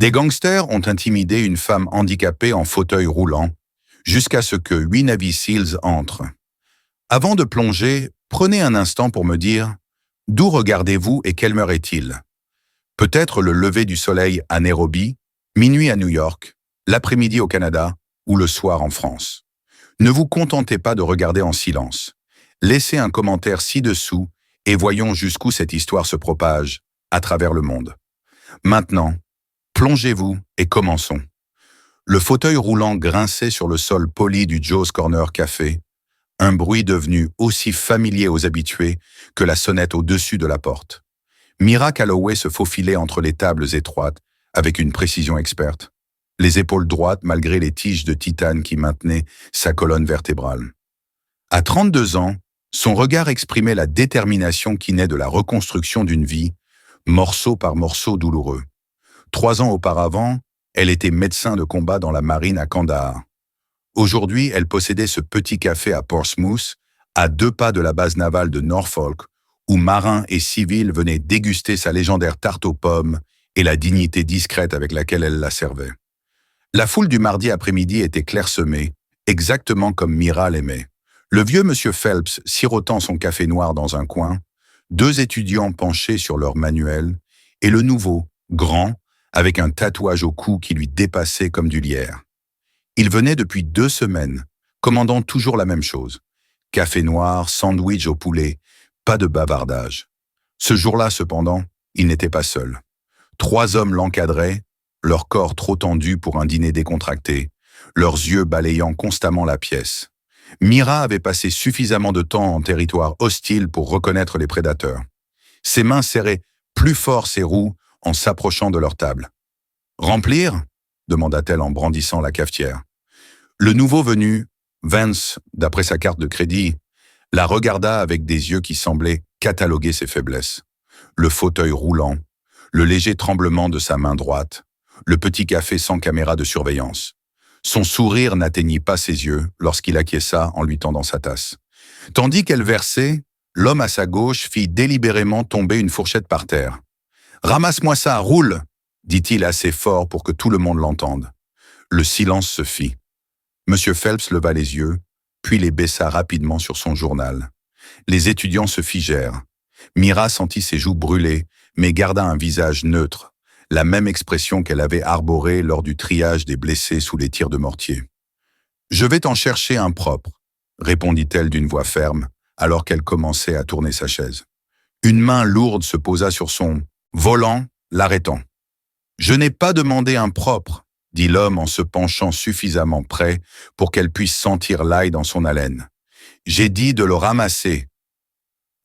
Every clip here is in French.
Des gangsters ont intimidé une femme handicapée en fauteuil roulant jusqu'à ce que 8 Navy Seals entrent. Avant de plonger, prenez un instant pour me dire d'où regardez-vous et quelle heure est-il? Peut-être le lever du soleil à Nairobi, minuit à New York, l'après-midi au Canada ou le soir en France. Ne vous contentez pas de regarder en silence. Laissez un commentaire ci-dessous et voyons jusqu'où cette histoire se propage à travers le monde. Maintenant, plongez-vous et commençons. Le fauteuil roulant grinçait sur le sol poli du Joe's Corner Café, un bruit devenu aussi familier aux habitués que la sonnette au-dessus de la porte. Mira Calloway se faufilait entre les tables étroites avec une précision experte, les épaules droites malgré les tiges de titane qui maintenaient sa colonne vertébrale. À 32 ans, son regard exprimait la détermination qui naît de la reconstruction d'une vie, morceau par morceau douloureux. 3 ans auparavant, elle était médecin de combat dans la marine à Kandahar. Aujourd'hui, elle possédait ce petit café à Portsmouth, à 2 pas de la base navale de Norfolk, où marins et civils venaient déguster sa légendaire tarte aux pommes et la dignité discrète avec laquelle elle la servait. La foule du mardi après-midi était clairsemée, exactement comme Mira l'aimait. Le vieux monsieur Phelps sirotant son café noir dans un coin, 2 étudiants penchés sur leur manuel, et le nouveau, grand, avec un tatouage au cou qui lui dépassait comme du lierre. Il venait depuis 2 semaines, commandant toujours la même chose. Café noir, sandwich au poulet, pas de bavardage. Ce jour-là, cependant, il n'était pas seul. 3 hommes l'encadraient, leur corps trop tendu pour un dîner décontracté, leurs yeux balayant constamment la pièce. Mira avait passé suffisamment de temps en territoire hostile pour reconnaître les prédateurs. Ses mains serraient plus fort ses roues en s'approchant de leur table. « Remplir ?» demanda-t-elle en brandissant la cafetière. Le nouveau venu, Vance, d'après sa carte de crédit, la regarda avec des yeux qui semblaient cataloguer ses faiblesses. Le fauteuil roulant, le léger tremblement de sa main droite, le petit café sans caméra de surveillance. Son sourire n'atteignit pas ses yeux lorsqu'il acquiesça en lui tendant sa tasse. Tandis qu'elle versait, l'homme à sa gauche fit délibérément tomber une fourchette par terre. « Ramasse-moi ça, roule !» dit-il assez fort pour que tout le monde l'entende. Le silence se fit. Monsieur Phelps leva les yeux, puis les baissa rapidement sur son journal. Les étudiants se figèrent. Mira sentit ses joues brûler, mais garda un visage neutre, la même expression qu'elle avait arborée lors du triage des blessés sous les tirs de mortier. « Je vais t'en chercher un propre », répondit-elle d'une voix ferme, alors qu'elle commençait à tourner sa chaise. Une main lourde se posa sur son volant, l'arrêtant. « Je n'ai pas demandé un propre », dit l'homme en se penchant suffisamment près pour qu'elle puisse sentir l'ail dans son haleine. « J'ai dit de le ramasser. »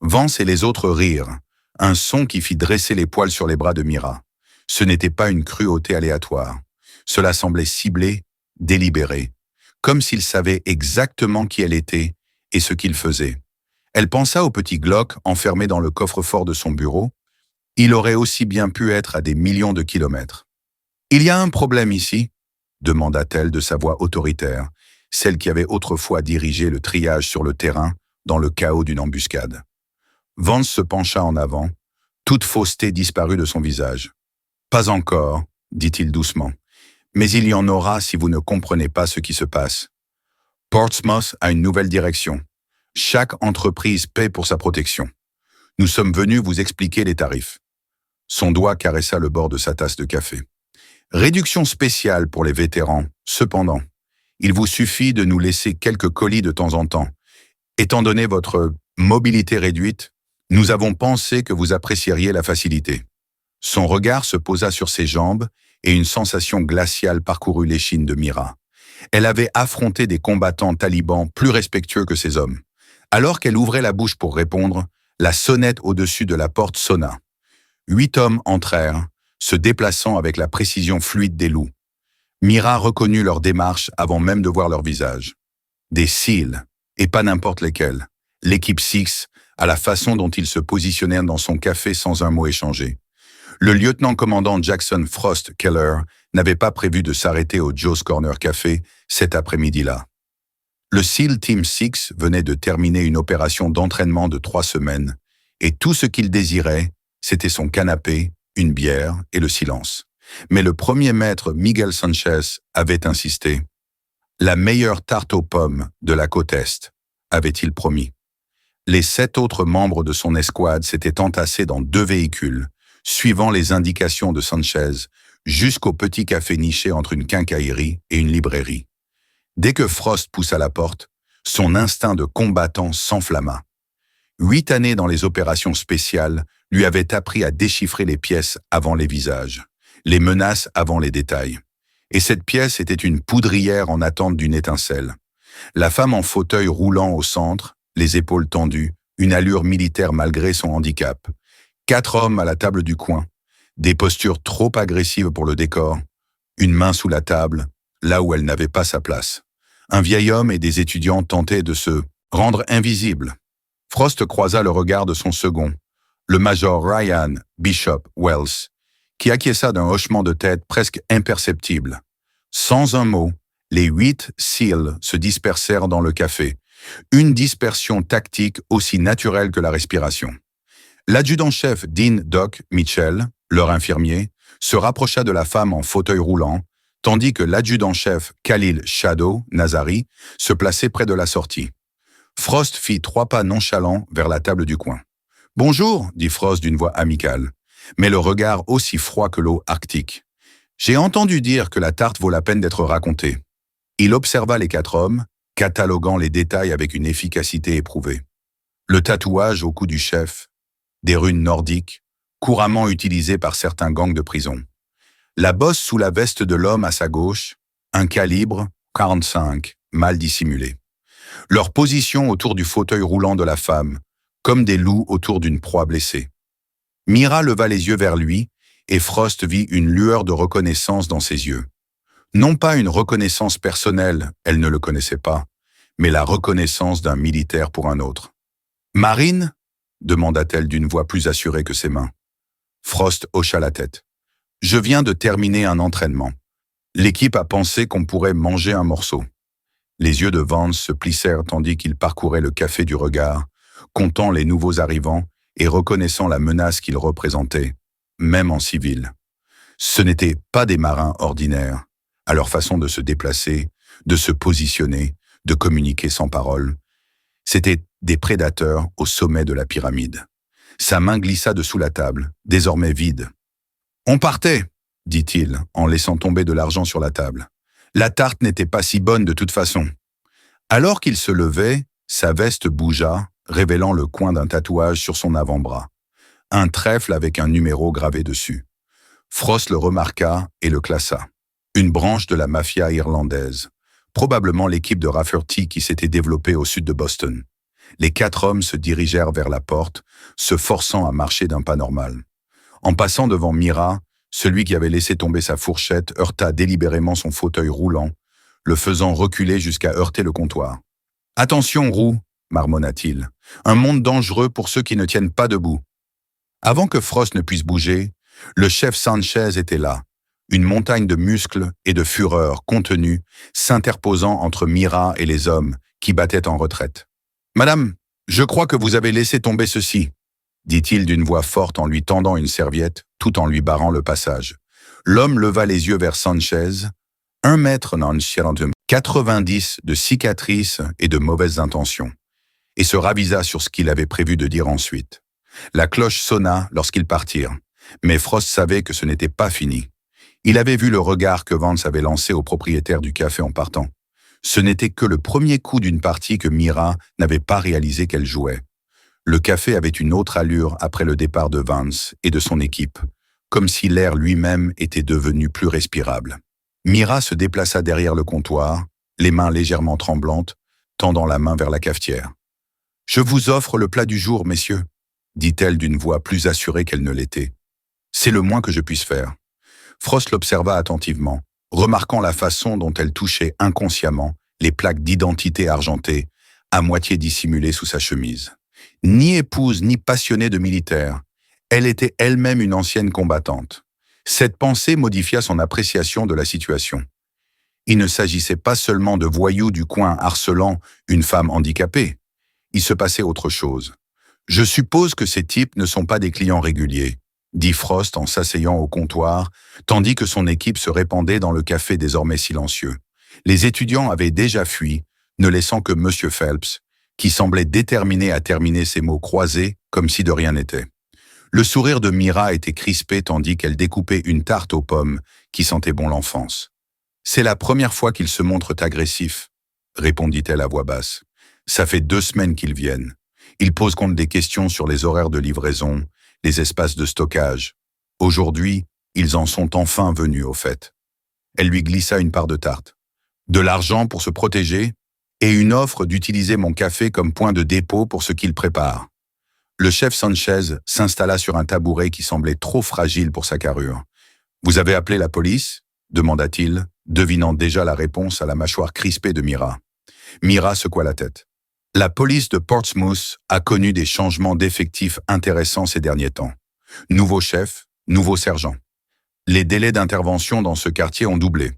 Vance et les autres rirent, un son qui fit dresser les poils sur les bras de Mira. Ce n'était pas une cruauté aléatoire. Cela semblait ciblé, délibéré, comme s'il savait exactement qui elle était et ce qu'il faisait. Elle pensa au petit Glock enfermé dans le coffre-fort de son bureau. Il aurait aussi bien pu être à des millions de kilomètres. « Il y a un problème ici ?» demanda-t-elle de sa voix autoritaire, celle qui avait autrefois dirigé le triage sur le terrain dans le chaos d'une embuscade. Vance se pencha en avant, toute fausseté disparut de son visage. « Pas encore, » dit-il doucement, « mais il y en aura si vous ne comprenez pas ce qui se passe. Portsmouth a une nouvelle direction. Chaque entreprise paie pour sa protection. Nous sommes venus vous expliquer les tarifs. » Son doigt caressa le bord de sa tasse de café. « Réduction spéciale pour les vétérans, cependant. Il vous suffit de nous laisser quelques colis de temps en temps. Étant donné votre mobilité réduite, nous avons pensé que vous apprécieriez la facilité. » Son regard se posa sur ses jambes et une sensation glaciale parcourut l'échine de Mira. Elle avait affronté des combattants talibans plus respectueux que ces hommes. Alors qu'elle ouvrait la bouche pour répondre, la sonnette au-dessus de la porte sonna. 8 hommes entrèrent, se déplaçant avec la précision fluide des loups. Mira reconnut leur démarche avant même de voir leur visage. Des SEAL, et pas n'importe lesquels. L'équipe Six, à la façon dont ils se positionnèrent dans son café sans un mot échangé. Le lieutenant-commandant Jackson Frost Keller n'avait pas prévu de s'arrêter au Joe's Corner Café cet après-midi-là. Le SEAL Team 6 venait de terminer une opération d'entraînement de 3 semaines, et tout ce qu'il désirait, c'était son canapé, une bière et le silence. Mais le premier maître, Miguel Sanchez, avait insisté. La meilleure tarte aux pommes de la côte Est, avait-il promis. Les 7 autres membres de son escouade s'étaient entassés dans 2 véhicules, suivant les indications de Sanchez, jusqu'au petit café niché entre une quincaillerie et une librairie. Dès que Frost poussa la porte, son instinct de combattant s'enflamma. 8 années dans les opérations spéciales lui avaient appris à déchiffrer les pièces avant les visages, les menaces avant les détails. Et cette pièce était une poudrière en attente d'une étincelle. La femme en fauteuil roulant au centre, les épaules tendues, une allure militaire malgré son handicap. 4 hommes à la table du coin, des postures trop agressives pour le décor, une main sous la table, là où elle n'avait pas sa place. Un vieil homme et des étudiants tentaient de se rendre invisibles. Frost croisa le regard de son second, le major Ryan Bishop Wells, qui acquiesça d'un hochement de tête presque imperceptible. Sans un mot, les 8 SEAL se dispersèrent dans le café, une dispersion tactique aussi naturelle que la respiration. L'adjudant-chef Dean Doc Mitchell, leur infirmier, se rapprocha de la femme en fauteuil roulant, tandis que l'adjudant-chef Khalil Shadow Nazari se plaçait près de la sortie. Frost fit 3 pas nonchalants vers la table du coin. « Bonjour », dit Frost d'une voix amicale, mais le regard aussi froid que l'eau arctique. « J'ai entendu dire que la tarte vaut la peine d'être racontée. » Il observa les 4 hommes, cataloguant les détails avec une efficacité éprouvée. Le tatouage au cou du chef, des runes nordiques, couramment utilisées par certains gangs de prison. La bosse sous la veste de l'homme à sa gauche, un calibre 45, mal dissimulé. Leur position autour du fauteuil roulant de la femme, comme des loups autour d'une proie blessée. Mira leva les yeux vers lui, et Frost vit une lueur de reconnaissance dans ses yeux. Non pas une reconnaissance personnelle, elle ne le connaissait pas, mais la reconnaissance d'un militaire pour un autre. « Marine » demanda-t-elle d'une voix plus assurée que ses mains. Frost hocha la tête. « Je viens de terminer un entraînement. L'équipe a pensé qu'on pourrait manger un morceau. » Les yeux de Vance se plissèrent tandis qu'il parcourait le café du regard, comptant les nouveaux arrivants et reconnaissant la menace qu'ils représentaient, même en civil. Ce n'étaient pas des marins ordinaires, à leur façon de se déplacer, de se positionner, de communiquer sans parole. C'étaient des prédateurs au sommet de la pyramide. Sa main glissa dessous la table, désormais vide. « On partait !» dit-il, en laissant tomber de l'argent sur la table. La tarte n'était pas si bonne de toute façon. Alors qu'il se levait, sa veste bougea, révélant le coin d'un tatouage sur son avant-bras. Un trèfle avec un numéro gravé dessus. Frost le remarqua et le classa. Une branche de la mafia irlandaise. Probablement l'équipe de Rafferty qui s'était développée au sud de Boston. Les 4 hommes se dirigèrent vers la porte, se forçant à marcher d'un pas normal. En passant devant Mira, celui qui avait laissé tomber sa fourchette heurta délibérément son fauteuil roulant, le faisant reculer jusqu'à heurter le comptoir. « Attention, Roux !» marmonna-t-il. « Un monde dangereux pour ceux qui ne tiennent pas debout. » Avant que Frost ne puisse bouger, le chef Sanchez était là, une montagne de muscles et de fureur contenue, s'interposant entre Mira et les hommes qui battaient en retraite. « Madame, je crois que vous avez laissé tomber ceci, » dit-il d'une voix forte en lui tendant une serviette, tout en lui barrant le passage. L'homme leva les yeux vers Sanchez, 1 mètre non 90 de cicatrices et de mauvaises intentions, et se ravisa sur ce qu'il avait prévu de dire ensuite. La cloche sonna lorsqu'ils partirent, mais Frost savait que ce n'était pas fini. Il avait vu le regard que Vance avait lancé au propriétaire du café en partant. Ce n'était que le premier coup d'une partie que Mira n'avait pas réalisé qu'elle jouait. Le café avait une autre allure après le départ de Vance et de son équipe, comme si l'air lui-même était devenu plus respirable. Mira se déplaça derrière le comptoir, les mains légèrement tremblantes, tendant la main vers la cafetière. « Je vous offre le plat du jour, messieurs, » dit-elle d'une voix plus assurée qu'elle ne l'était. « C'est le moins que je puisse faire. » Frost l'observa attentivement, remarquant la façon dont elle touchait inconsciemment les plaques d'identité argentées, à moitié dissimulées sous sa chemise. Ni épouse ni passionnée de militaire, elle était elle-même une ancienne combattante. Cette pensée modifia son appréciation de la situation. Il ne s'agissait pas seulement de voyous du coin harcelant une femme handicapée. Il se passait autre chose. « Je suppose que ces types ne sont pas des clients réguliers, » dit Frost en s'asseyant au comptoir, tandis que son équipe se répandait dans le café désormais silencieux. Les étudiants avaient déjà fui, ne laissant que M. Phelps, qui semblait déterminé à terminer ses mots croisés comme si de rien n'était. Le sourire de Mira était crispé tandis qu'elle découpait une tarte aux pommes qui sentait bon l'enfance. « C'est la première fois qu'ils se montrent agressifs, » répondit-elle à voix basse. « Ça fait 2 semaines qu'ils viennent. Ils posent compte des questions sur les horaires de livraison, les espaces de stockage. Aujourd'hui, ils en sont enfin venus au fait. » Elle lui glissa une part de tarte. « De l'argent pour se protéger et une offre d'utiliser mon café comme point de dépôt pour ce qu'ils préparent. » Le chef Sanchez s'installa sur un tabouret qui semblait trop fragile pour sa carrure. « Vous avez appelé la police ?» demanda-t-il, devinant déjà la réponse à la mâchoire crispée de Mira. Mira secoua la tête. La police de Portsmouth a connu des changements d'effectifs intéressants ces derniers temps. Nouveau chef, nouveau sergent. Les délais d'intervention dans ce quartier ont doublé.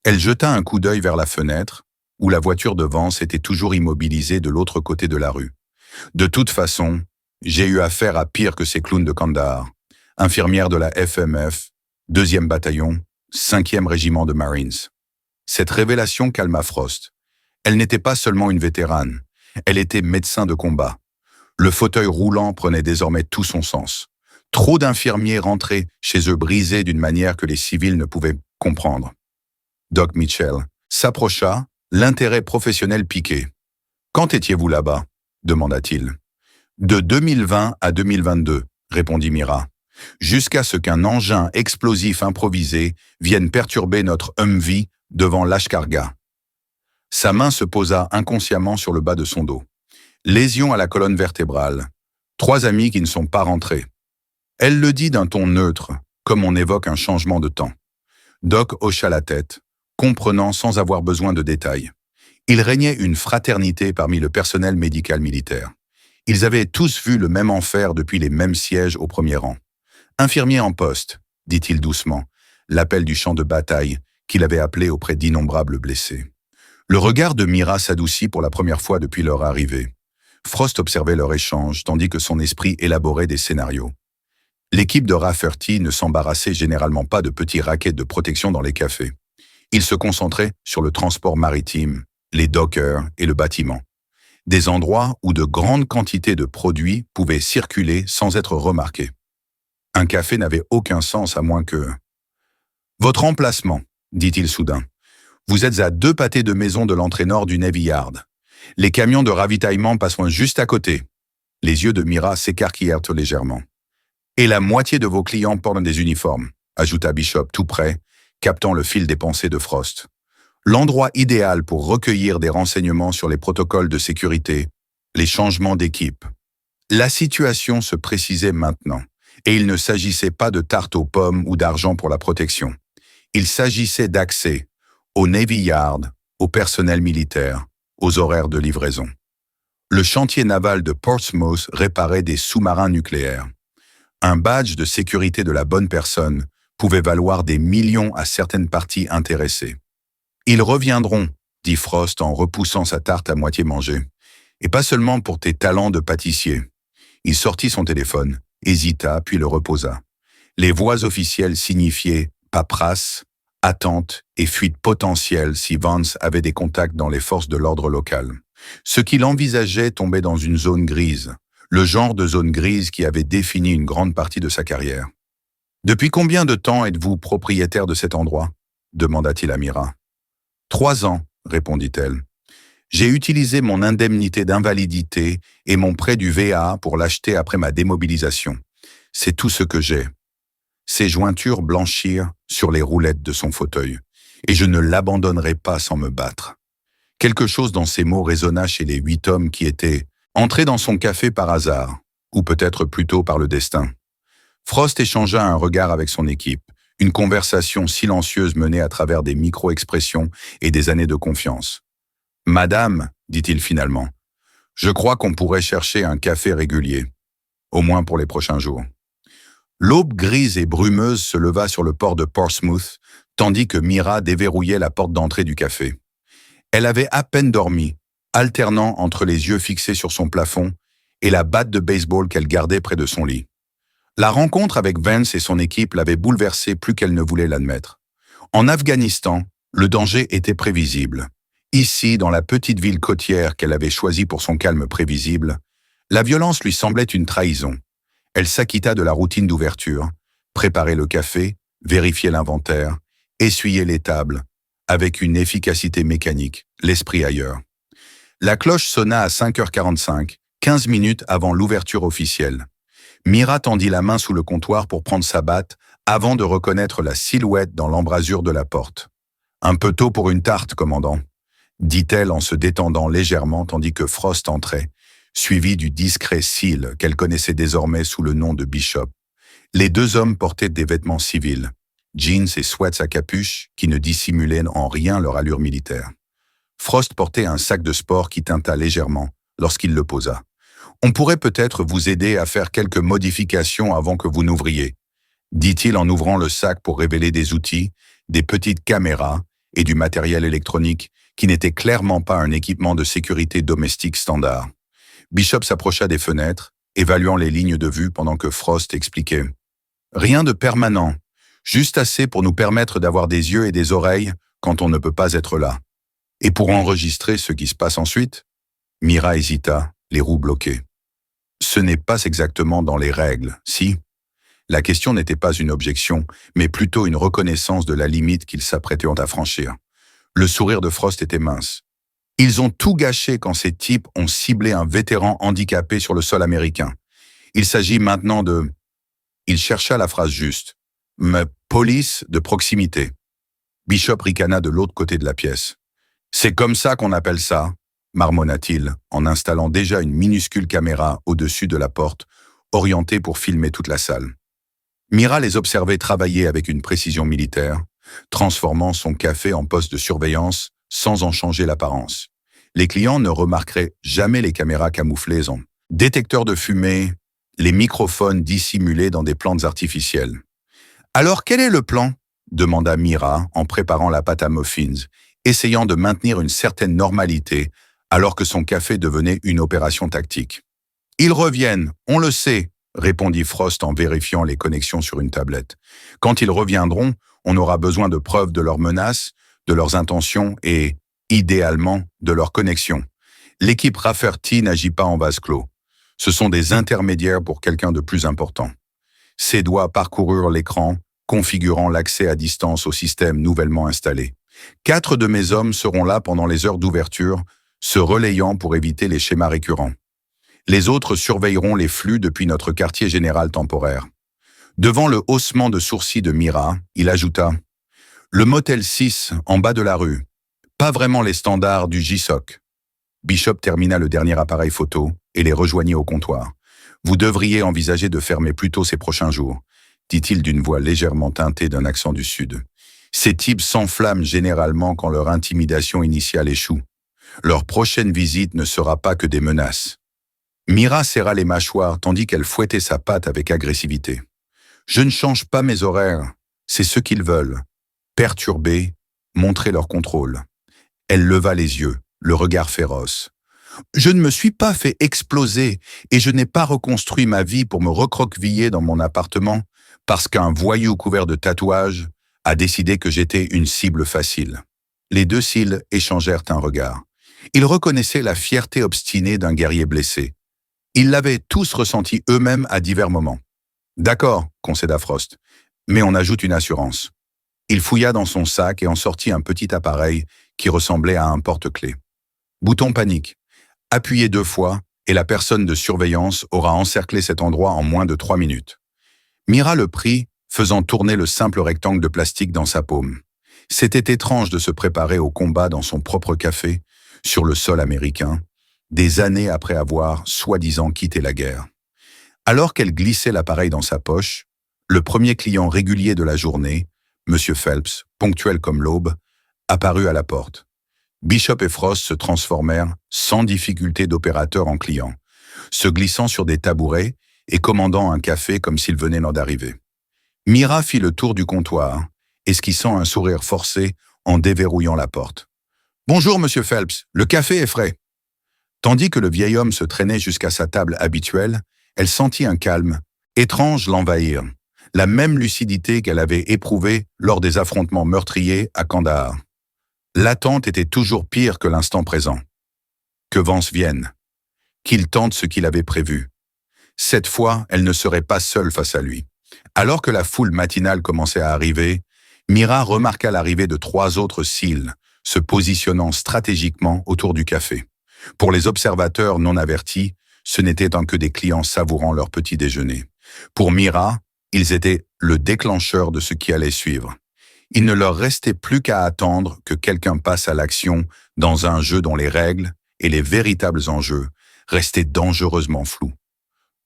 Elle jeta un coup d'œil vers la fenêtre, où la voiture de Vance était toujours immobilisée de l'autre côté de la rue. De toute façon, j'ai eu affaire à pire que ces clowns de Kandahar. Infirmière de la FMF, 2e bataillon, 5e régiment de Marines. Cette révélation calma Frost. Elle n'était pas seulement une vétérane, elle était médecin de combat. Le fauteuil roulant prenait désormais tout son sens. Trop d'infirmiers rentraient chez eux brisés d'une manière que les civils ne pouvaient comprendre. Doc Mitchell s'approcha, l'intérêt professionnel piqué. « Quand étiez-vous là-bas » demanda-t-il. « De 2020 à 2022, » répondit Mira, « jusqu'à ce qu'un engin explosif improvisé vienne perturber notre Humvee devant Lashkargah. » Sa main se posa inconsciemment sur le bas de son dos. Lésion à la colonne vertébrale. 3 amis qui ne sont pas rentrés. Elle le dit d'un ton neutre, comme on évoque un changement de temps. Doc hocha la tête, comprenant sans avoir besoin de détails. Il régnait une fraternité parmi le personnel médical militaire. Ils avaient tous vu le même enfer depuis les mêmes sièges au premier rang. « Infirmier en poste », dit-il doucement, l'appel du champ de bataille qu'il avait appelé auprès d'innombrables blessés. Le regard de Mira s'adoucit pour la première fois depuis leur arrivée. Frost observait leur échange, tandis que son esprit élaborait des scénarios. L'équipe de Rafferty ne s'embarrassait généralement pas de petits rackets de protection dans les cafés. Ils se concentraient sur le transport maritime, les dockers et le bâtiment. Des endroits où de grandes quantités de produits pouvaient circuler sans être remarqués. Un café n'avait aucun sens à moins que... « Votre emplacement, » dit-il soudain. « Vous êtes à 2 pâtés de maison de l'entrée nord du Navy Yard. Les camions de ravitaillement passeront juste à côté. » Les yeux de Mira s'écarquillèrent légèrement. « Et la moitié de vos clients portent des uniformes, » ajouta Bishop tout près, captant le fil des pensées de Frost. L'endroit idéal pour recueillir des renseignements sur les protocoles de sécurité, les changements d'équipe. La situation se précisait maintenant, et il ne s'agissait pas de tarte aux pommes ou d'argent pour la protection. Il s'agissait d'accès au Navy Yard, au personnel militaire, aux horaires de livraison. Le chantier naval de Portsmouth réparait des sous-marins nucléaires. Un badge de sécurité de la bonne personne pouvait valoir des millions à certaines parties intéressées. « Ils reviendront, » dit Frost en repoussant sa tarte à moitié mangée. « Et pas seulement pour tes talents de pâtissier. » Il sortit son téléphone, hésita, puis le reposa. Les voix officielles signifiaient paperasse, attente et fuite potentielle si Vance avait des contacts dans les forces de l'ordre local. Ce qu'il envisageait tombait dans une zone grise, le genre de zone grise qui avait défini une grande partie de sa carrière. « Depuis combien de temps êtes-vous propriétaire de cet endroit » demanda-t-il à Mira. 3 ans, répondit-elle. J'ai utilisé mon indemnité d'invalidité et mon prêt du VA pour l'acheter après ma démobilisation. C'est tout ce que j'ai. Ses jointures blanchirent sur les roulettes de son fauteuil, et je ne l'abandonnerai pas sans me battre. Quelque chose dans ces mots résonna chez les 8 hommes qui étaient entrés dans son café par hasard, ou peut-être plutôt par le destin. Frost échangea un regard avec son équipe, une conversation silencieuse menée à travers des micro-expressions et des années de confiance. « Madame, dit-il finalement, je crois qu'on pourrait chercher un café régulier, au moins pour les prochains jours. » L'aube grise et brumeuse se leva sur le port de Portsmouth, tandis que Mira déverrouillait la porte d'entrée du café. Elle avait à peine dormi, alternant entre les yeux fixés sur son plafond et la batte de baseball qu'elle gardait près de son lit. La rencontre avec Vance et son équipe l'avait bouleversée plus qu'elle ne voulait l'admettre. En Afghanistan, le danger était prévisible. Ici, dans la petite ville côtière qu'elle avait choisie pour son calme prévisible, la violence lui semblait une trahison. Elle s'acquitta de la routine d'ouverture, préparer le café, vérifier l'inventaire, essuyer les tables, avec une efficacité mécanique, l'esprit ailleurs. La cloche sonna à 5h45, 15 minutes avant l'ouverture officielle. Mira tendit la main sous le comptoir pour prendre sa batte avant de reconnaître la silhouette dans l'embrasure de la porte. « Un peu tôt pour une tarte, commandant », dit-elle en se détendant légèrement tandis que Frost entrait, suivi du discret Seal qu'elle connaissait désormais sous le nom de Bishop. Les deux hommes portaient des vêtements civils, jeans et sweats à capuche qui ne dissimulaient en rien leur allure militaire. Frost portait un sac de sport qui tinta légèrement lorsqu'il le posa. « On pourrait peut-être vous aider à faire quelques modifications avant que vous n'ouvriez, » dit-il en ouvrant le sac pour révéler des outils, des petites caméras et du matériel électronique qui n'était clairement pas un équipement de sécurité domestique standard. Bishop s'approcha des fenêtres, évaluant les lignes de vue pendant que Frost expliquait. « Rien de permanent, juste assez pour nous permettre d'avoir des yeux et des oreilles quand on ne peut pas être là. Et pour enregistrer ce qui se passe ensuite ?» Mira hésita, les roues bloquées. « Ce n'est pas exactement dans les règles, si ?» La question n'était pas une objection, mais plutôt une reconnaissance de la limite qu'ils s'apprêtaient à franchir. Le sourire de Frost était mince. Ils ont tout gâché quand ces types ont ciblé un vétéran handicapé sur le sol américain. Il s'agit maintenant de... Il chercha la phrase juste. Mais police de proximité. Bishop ricana de l'autre côté de la pièce. C'est comme ça qu'on appelle ça, marmonna-t-il, en installant déjà une minuscule caméra au-dessus de la porte, orientée pour filmer toute la salle. Mira les observait travailler avec une précision militaire, transformant son café en poste de surveillance sans en changer l'apparence. Les clients ne remarqueraient jamais les caméras camouflées en détecteurs de fumée, les microphones dissimulés dans des plantes artificielles. « Alors quel est le plan ?» demanda Mira en préparant la pâte à muffins, essayant de maintenir une certaine normalité alors que son café devenait une opération tactique. « Ils reviennent, on le sait », répondit Frost en vérifiant les connexions sur une tablette. « Quand ils reviendront, on aura besoin de preuves de leurs menaces, de leurs intentions et, idéalement, de leurs connexions. L'équipe Rafferty n'agit pas en vase clos. Ce sont des intermédiaires pour quelqu'un de plus important. » Ses doigts parcoururent l'écran, configurant l'accès à distance au système nouvellement installé. 4 de mes hommes seront là pendant les heures d'ouverture, se relayant pour éviter les schémas récurrents. Les autres surveilleront les flux depuis notre quartier général temporaire. Devant le haussement de sourcils de Mira, il ajouta « Le motel 6, en bas de la rue. Pas vraiment les standards du JSOC. » Bishop termina le dernier appareil photo et les rejoignit au comptoir. « Vous devriez envisager de fermer plus tôt ces prochains jours, » dit-il d'une voix légèrement teintée d'un accent du Sud. Ces types s'enflamment généralement quand leur intimidation initiale échoue. Leur prochaine visite ne sera pas que des menaces. Mira serra les mâchoires tandis qu'elle fouettait sa pâte avec agressivité. « Je ne change pas mes horaires, c'est ce qu'ils veulent. Perturber, montrer leur contrôle. » Elle leva les yeux, le regard féroce. « Je ne me suis pas fait exploser et je n'ai pas reconstruit ma vie pour me recroqueviller dans mon appartement parce qu'un voyou couvert de tatouages a décidé que j'étais une cible facile. » Les deux cils échangèrent un regard. Ils reconnaissaient la fierté obstinée d'un guerrier blessé. Ils l'avaient tous ressenti eux-mêmes à divers moments. « D'accord, » concéda Frost, « mais on ajoute une assurance. » Il fouilla dans son sac et en sortit un petit appareil qui ressemblait à un porte-clés. Bouton panique. Appuyez 2 fois et la personne de surveillance aura encerclé cet endroit en moins de 3 minutes. Mira le prit, faisant tourner le simple rectangle de plastique dans sa paume. C'était étrange de se préparer au combat dans son propre café, sur le sol américain, des années après avoir, soi-disant, quitté la guerre. Alors qu'elle glissait l'appareil dans sa poche, le premier client régulier de la journée, M. Phelps, ponctuel comme l'aube, apparut à la porte. Bishop et Frost se transformèrent, sans difficulté d'opérateur en clients, se glissant sur des tabourets et commandant un café comme s'ils venaient d'arriver. Mira fit le tour du comptoir, esquissant un sourire forcé en déverrouillant la porte. « Bonjour, Monsieur Phelps, le café est frais. » Tandis que le vieil homme se traînait jusqu'à sa table habituelle, elle sentit un calme, étranges l'envahirent, la même lucidité qu'elle avait éprouvée lors des affrontements meurtriers à Kandahar. L'attente était toujours pire que l'instant présent. Que Vance vienne, qu'il tente ce qu'il avait prévu. Cette fois, elle ne serait pas seule face à lui. Alors que la foule matinale commençait à arriver, Mira remarqua l'arrivée de 3 autres SEAL, se positionnant stratégiquement autour du café. Pour les observateurs non avertis, ce n'étaient que des clients savourant leur petit déjeuner. Pour Mira, ils étaient le déclencheur de ce qui allait suivre. Il ne leur restait plus qu'à attendre que quelqu'un passe à l'action dans un jeu dont les règles et les véritables enjeux restaient dangereusement flous.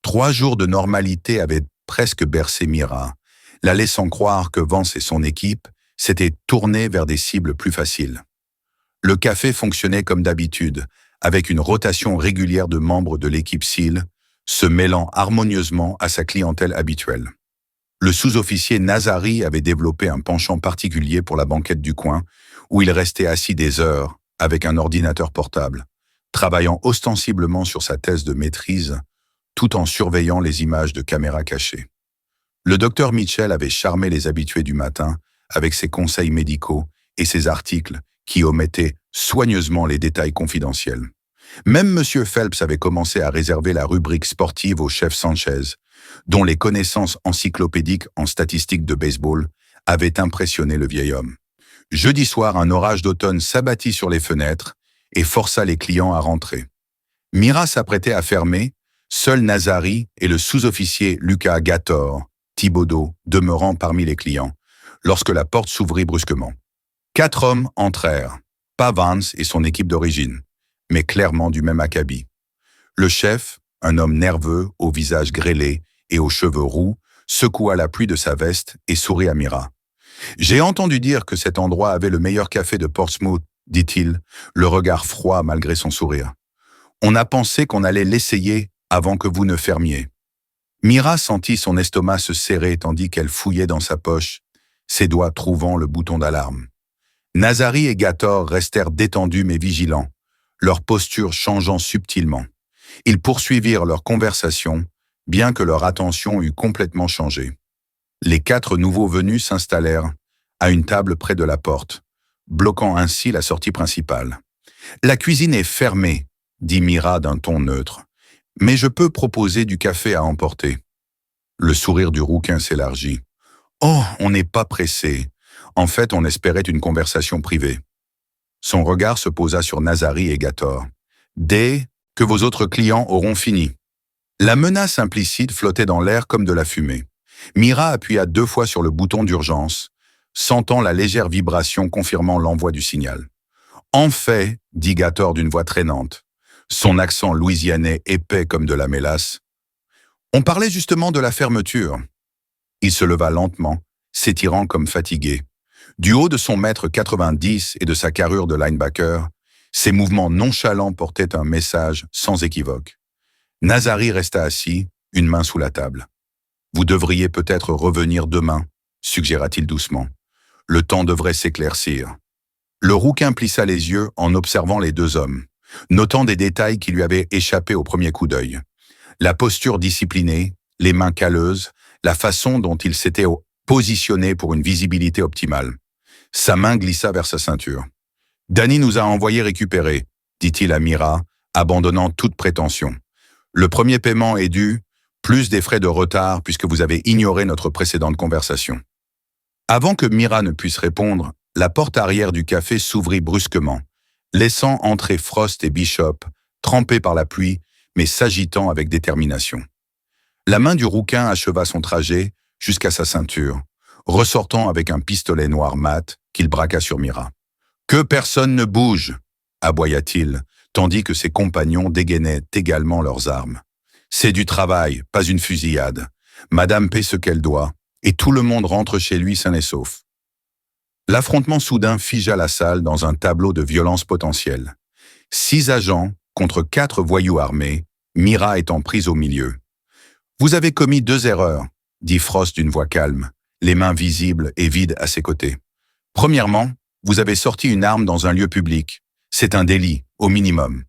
3 jours de normalité avaient presque bercé Mira, la laissant croire que Vance et son équipe s'étaient tournés vers des cibles plus faciles. Le café fonctionnait comme d'habitude, avec une rotation régulière de membres de l'équipe SEAL, se mêlant harmonieusement à sa clientèle habituelle. Le sous-officier Nazari avait développé un penchant particulier pour la banquette du coin, où il restait assis des heures avec un ordinateur portable, travaillant ostensiblement sur sa thèse de maîtrise, tout en surveillant les images de caméras cachées. Le docteur Mitchell avait charmé les habitués du matin avec ses conseils médicaux et ses articles qui omettaient soigneusement les détails confidentiels. Même M. Phelps avait commencé à réserver la rubrique sportive au chef Sanchez, dont les connaissances encyclopédiques en statistiques de baseball avaient impressionné le vieil homme. Jeudi soir, un orage d'automne s'abattit sur les fenêtres et força les clients à rentrer. Mira s'apprêtait à fermer, seul Nazari et le sous-officier Lucas Gator, Thibodeau, demeurant parmi les clients, lorsque la porte s'ouvrit brusquement. 4 hommes entrèrent, pas Vance et son équipe d'origine, mais clairement du même acabit. Le chef, un homme nerveux, au visage grêlé et aux cheveux roux, secoua la pluie de sa veste et sourit à Mira. « J'ai entendu dire que cet endroit avait le meilleur café de Portsmouth, dit-il, le regard froid malgré son sourire. On a pensé qu'on allait l'essayer avant que vous ne fermiez. » Mira sentit son estomac se serrer tandis qu'elle fouillait dans sa poche, ses doigts trouvant le bouton d'alarme. Nazari et Gator restèrent détendus mais vigilants, leur posture changeant subtilement. Ils poursuivirent leur conversation, bien que leur attention eût complètement changé. Les 4 nouveaux venus s'installèrent à une table près de la porte, bloquant ainsi la sortie principale. « La cuisine est fermée, » dit Mira d'un ton neutre, « mais je peux proposer du café à emporter. » Le sourire du rouquin s'élargit. « Oh, on n'est pas pressé. En fait, on espérait une conversation privée. » Son regard se posa sur Nazari et Gator. « Dès que vos autres clients auront fini. » La menace implicite flottait dans l'air comme de la fumée. Mira appuya 2 fois sur le bouton d'urgence, sentant la légère vibration confirmant l'envoi du signal. « En fait, » dit Gator d'une voix traînante, son accent louisianais épais comme de la mélasse. « On parlait justement de la fermeture. » Il se leva lentement, s'étirant comme fatigué. Du haut de son 1,90 m et de sa carrure de linebacker, ses mouvements nonchalants portaient un message sans équivoque. Nazari resta assis, une main sous la table. « Vous devriez peut-être revenir demain, » suggéra-t-il doucement. « Le temps devrait s'éclaircir. » Le rouquin plissa les yeux en observant les 2 hommes, notant des détails qui lui avaient échappé au premier coup d'œil. La posture disciplinée, les mains calleuses, la façon dont il s'était positionné pour une visibilité optimale. Sa main glissa vers sa ceinture. « Danny nous a envoyé récupérer, » dit-il à Mira, abandonnant toute prétention. « Le premier paiement est dû, plus des frais de retard puisque vous avez ignoré notre précédente conversation. » Avant que Mira ne puisse répondre, la porte arrière du café s'ouvrit brusquement, laissant entrer Frost et Bishop, trempés par la pluie, mais s'agitant avec détermination. La main du rouquin acheva son trajet jusqu'à sa ceinture, ressortant avec un pistolet noir mat qu'il braqua sur Mira. « Que personne ne bouge !» aboya-t-il, tandis que ses compagnons dégainaient également leurs armes. « C'est du travail, pas une fusillade. Madame paie ce qu'elle doit, et tout le monde rentre chez lui sain et sauf. » L'affrontement soudain figea la salle dans un tableau de violence potentielle. 6 agents contre 4 voyous armés, Mira étant prise au milieu. « Vous avez commis 2 erreurs, » dit Frost d'une voix calme, les mains visibles et vides à ses côtés. « Premièrement, vous avez sorti une arme dans un lieu public. C'est un délit, au minimum. »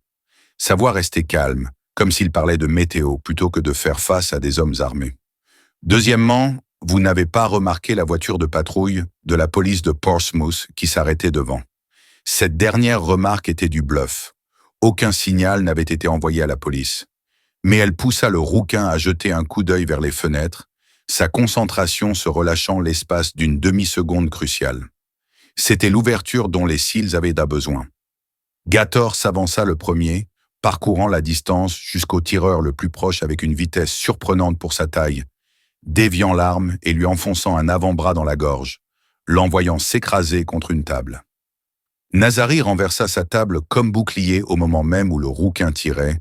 Sa voix restait calme, comme s'il parlait de météo plutôt que de faire face à des hommes armés. Deuxièmement, vous n'avez pas remarqué la voiture de patrouille de la police de Portsmouth qui s'arrêtait devant. Cette dernière remarque était du bluff. Aucun signal n'avait été envoyé à la police. Mais elle poussa le rouquin à jeter un coup d'œil vers les fenêtres, sa concentration se relâchant l'espace d'une demi-seconde cruciale. C'était l'ouverture dont les Seals avaient besoin. Gator s'avança le premier, parcourant la distance jusqu'au tireur le plus proche avec une vitesse surprenante pour sa taille, déviant l'arme et lui enfonçant un avant-bras dans la gorge, l'envoyant s'écraser contre une table. Nazari renversa sa table comme bouclier au moment même où le rouquin tirait,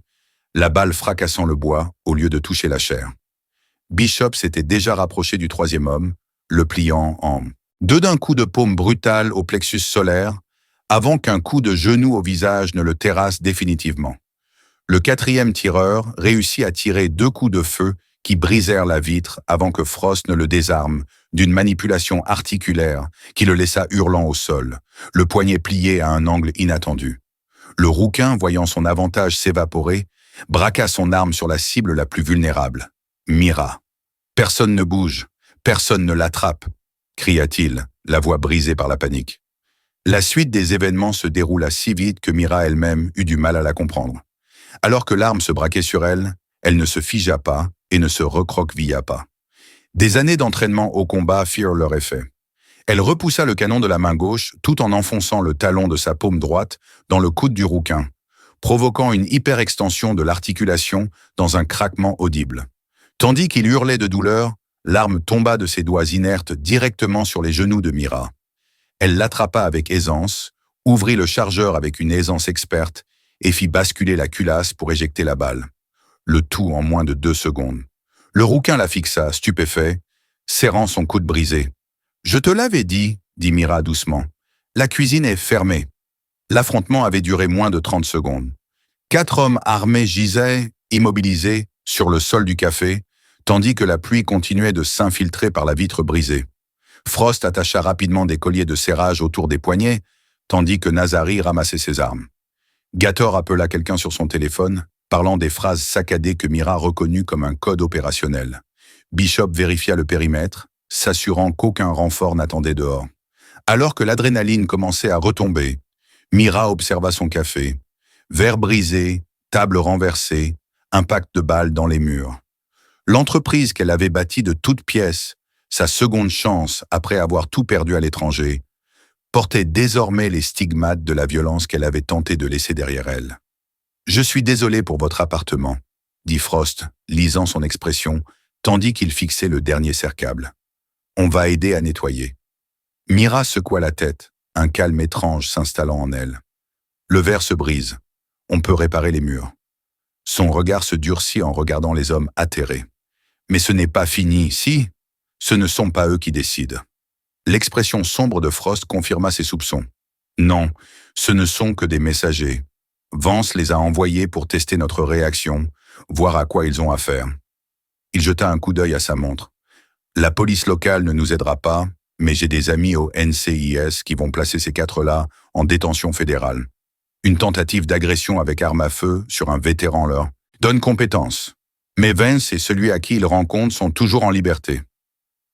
la balle fracassant le bois au lieu de toucher la chair. Bishop s'était déjà rapproché du troisième homme, le pliant en deux d'un coup de paume brutal au plexus solaire, avant qu'un coup de genou au visage ne le terrasse définitivement. Le quatrième tireur réussit à tirer 2 coups de feu qui brisèrent la vitre avant que Frost ne le désarme d'une manipulation articulaire qui le laissa hurlant au sol, le poignet plié à un angle inattendu. Le rouquin, voyant son avantage s'évaporer, braqua son arme sur la cible la plus vulnérable, Mira. « Personne ne bouge, personne ne l'attrape !» cria-t-il, la voix brisée par la panique. La suite des événements se déroula si vite que Mira elle-même eut du mal à la comprendre. Alors que l'arme se braquait sur elle, elle ne se figea pas et ne se recroquevilla pas. Des années d'entraînement au combat firent leur effet. Elle repoussa le canon de la main gauche tout en enfonçant le talon de sa paume droite dans le coude du rouquin, provoquant une hyperextension de l'articulation dans un craquement audible. Tandis qu'il hurlait de douleur, l'arme tomba de ses doigts inertes directement sur les genoux de Mira. Elle l'attrapa avec aisance, ouvrit le chargeur avec une aisance experte et fit basculer la culasse pour éjecter la balle. Le tout en moins de 2 secondes. Le rouquin la fixa, stupéfait, serrant son coude brisé. « Je te l'avais dit, » dit Mira doucement. « La cuisine est fermée. » L'affrontement avait duré moins de 30 secondes. 4 hommes armés gisaient, immobilisés, sur le sol du café, tandis que la pluie continuait de s'infiltrer par la vitre brisée. Frost attacha rapidement des colliers de serrage autour des poignets, tandis que Nazari ramassait ses armes. Gator appela quelqu'un sur son téléphone, parlant des phrases saccadées que Mira reconnut comme un code opérationnel. Bishop vérifia le périmètre, s'assurant qu'aucun renfort n'attendait dehors. Alors que l'adrénaline commençait à retomber, Mira observa son café. Verre brisé, table renversée, impact de balles dans les murs. L'entreprise qu'elle avait bâtie de toutes pièces, sa seconde chance après avoir tout perdu à l'étranger, portait désormais les stigmates de la violence qu'elle avait tenté de laisser derrière elle. « Je suis désolé pour votre appartement », dit Frost, lisant son expression, tandis qu'il fixait le dernier cercable. « On va aider à nettoyer. » Mira secoua la tête, un calme étrange s'installant en elle. Le verre se brise. On peut réparer les murs. Son regard se durcit en regardant les hommes atterrés. Mais ce n'est pas fini, si. Ce ne sont pas eux qui décident. L'expression sombre de Frost confirma ses soupçons. Non, ce ne sont que des messagers. Vance les a envoyés pour tester notre réaction, voir à quoi ils ont affaire. Il jeta un coup d'œil à sa montre. La police locale ne nous aidera pas, mais j'ai des amis au NCIS qui vont placer ces 4-là en détention fédérale. Une tentative d'agression avec arme à feu sur un vétéran leur donne compétence. Mais Vance et celui à qui il rend compte sont toujours en liberté.